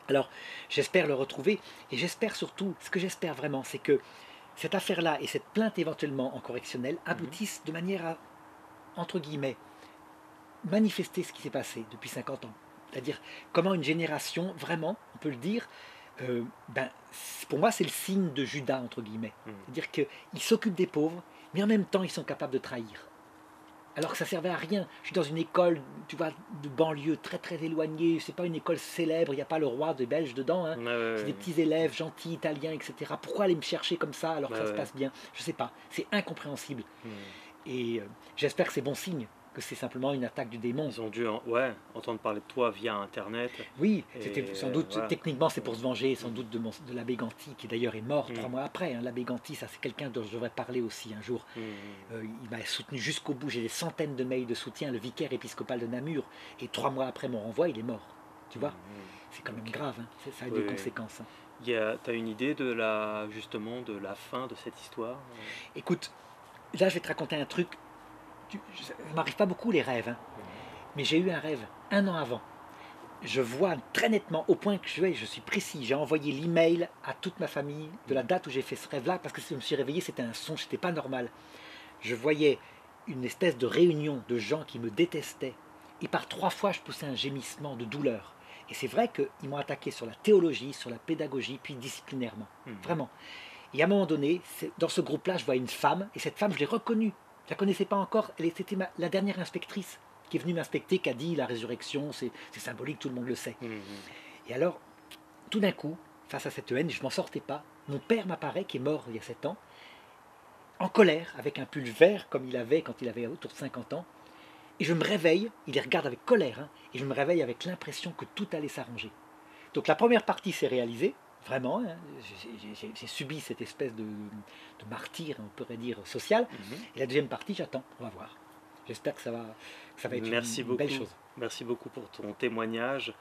Alors, j'espère le retrouver, et j'espère surtout, ce que j'espère vraiment, c'est que cette affaire-là et cette plainte éventuellement en correctionnel aboutissent de manière à, entre guillemets, manifester ce qui s'est passé depuis 50 ans. C'est-à-dire comment une génération, vraiment, on peut le dire, pour moi c'est le signe de Judas, entre guillemets. C'est-à-dire qu'ils s'occupent des pauvres, mais en même temps ils sont capables de trahir. Alors que ça servait à rien. Je suis dans une école, tu vois, de banlieue très très éloignée, c'est pas une école célèbre, il n'y a pas le roi des Belges dedans, c'est des petits élèves gentils, italiens, etc. Pourquoi aller me chercher comme ça alors que ça se passe bien? Je sais pas, c'est incompréhensible. Et j'espère que c'est bon signe, que c'est simplement une attaque du démon. Ils ont dû entendre parler de toi via Internet. Oui, c'était sans doute, techniquement c'est pour se venger, sans doute de l'abbé Ganti, qui d'ailleurs est mort 3 mois après. L'abbé Ganti, ça c'est quelqu'un dont je devrais parler aussi un jour. Il m'a soutenu jusqu'au bout, j'ai des centaines de mails de soutien, le vicaire épiscopal de Namur, et 3 mois après mon renvoi, il est mort. Tu vois, c'est quand même grave, ça a des conséquences. Tu as une idée justement de la fin de cette histoire? Écoute, là je vais te raconter un truc. Ça ne m'arrive pas beaucoup les rêves, mais j'ai eu un rêve 1 an avant. Je vois très nettement, au point que je suis précis, j'ai envoyé l'email à toute ma famille de la date où j'ai fait ce rêve-là, parce que je me suis réveillé, c'était un son, c'était pas normal. Je voyais une espèce de réunion de gens qui me détestaient, et par 3 fois je poussais un gémissement de douleur. Et c'est vrai qu'ils m'ont attaqué sur la théologie, sur la pédagogie, puis disciplinairement, vraiment. Et à un moment donné, dans ce groupe-là, je vois une femme, et cette femme, je l'ai reconnue. Je ne la connaissais pas encore, c'était la dernière inspectrice qui est venue m'inspecter, qui a dit la résurrection, c'est symbolique, tout le monde le sait. Et alors, tout d'un coup, face à cette haine, je ne m'en sortais pas. Mon père m'apparaît, qui est mort il y a 7 ans, en colère, avec un pull vert comme il avait quand il avait autour de 50 ans. Et je me réveille, il les regarde avec colère, et je me réveille avec l'impression que tout allait s'arranger. Donc la première partie s'est réalisée, vraiment, j'ai subi cette espèce de martyre, on pourrait dire, social. Et la deuxième partie, j'attends, on va voir. J'espère que ça va être une belle chose. Merci beaucoup pour ton témoignage.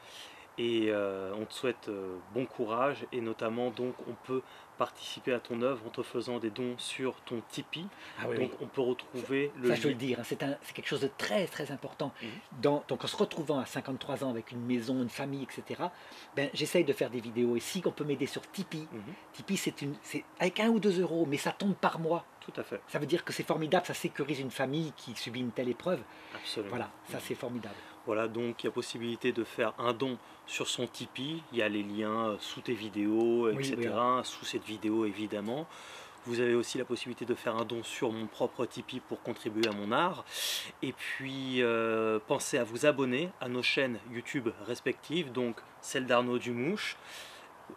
Et on te souhaite bon courage. Et notamment, donc, on peut participer à ton œuvre en te faisant des dons sur ton Tipeee. Ah oui, Donc oui. on peut retrouver le Ça, je veux lien. le dire, hein, c'est quelque chose de très très important. Mhm. Donc en se retrouvant à 53 ans avec une maison, une famille, etc., ben, j'essaye de faire des vidéos. Et si on peut m'aider sur Tipeee, Mhm. Tipeee c'est avec 1 ou 2 euros, mais ça tombe par mois. Tout à fait, Ça veut dire que c'est formidable, ça sécurise une famille qui subit une telle épreuve. absolument. Voilà, ça Mhm. c'est formidable. Voilà, donc il y a possibilité de faire un don sur son Tipeee. Il y a les liens sous tes vidéos, Oui, etc. Sous cette vidéo, évidemment. Vous avez aussi la possibilité de faire un don sur mon propre Tipeee pour contribuer à mon art. Et puis, pensez à vous abonner à nos chaînes YouTube respectives, donc celle d'Arnaud Dumouche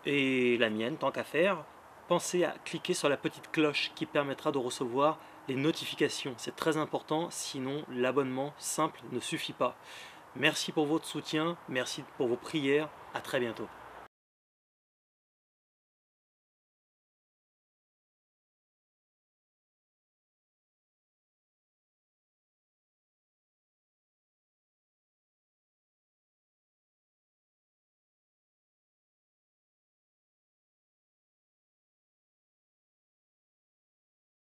et la mienne, tant qu'à faire. Pensez à cliquer sur la petite cloche qui permettra de recevoir les notifications. C'est très important, sinon l'abonnement simple ne suffit pas. Merci pour votre soutien, merci pour vos prières, à très bientôt.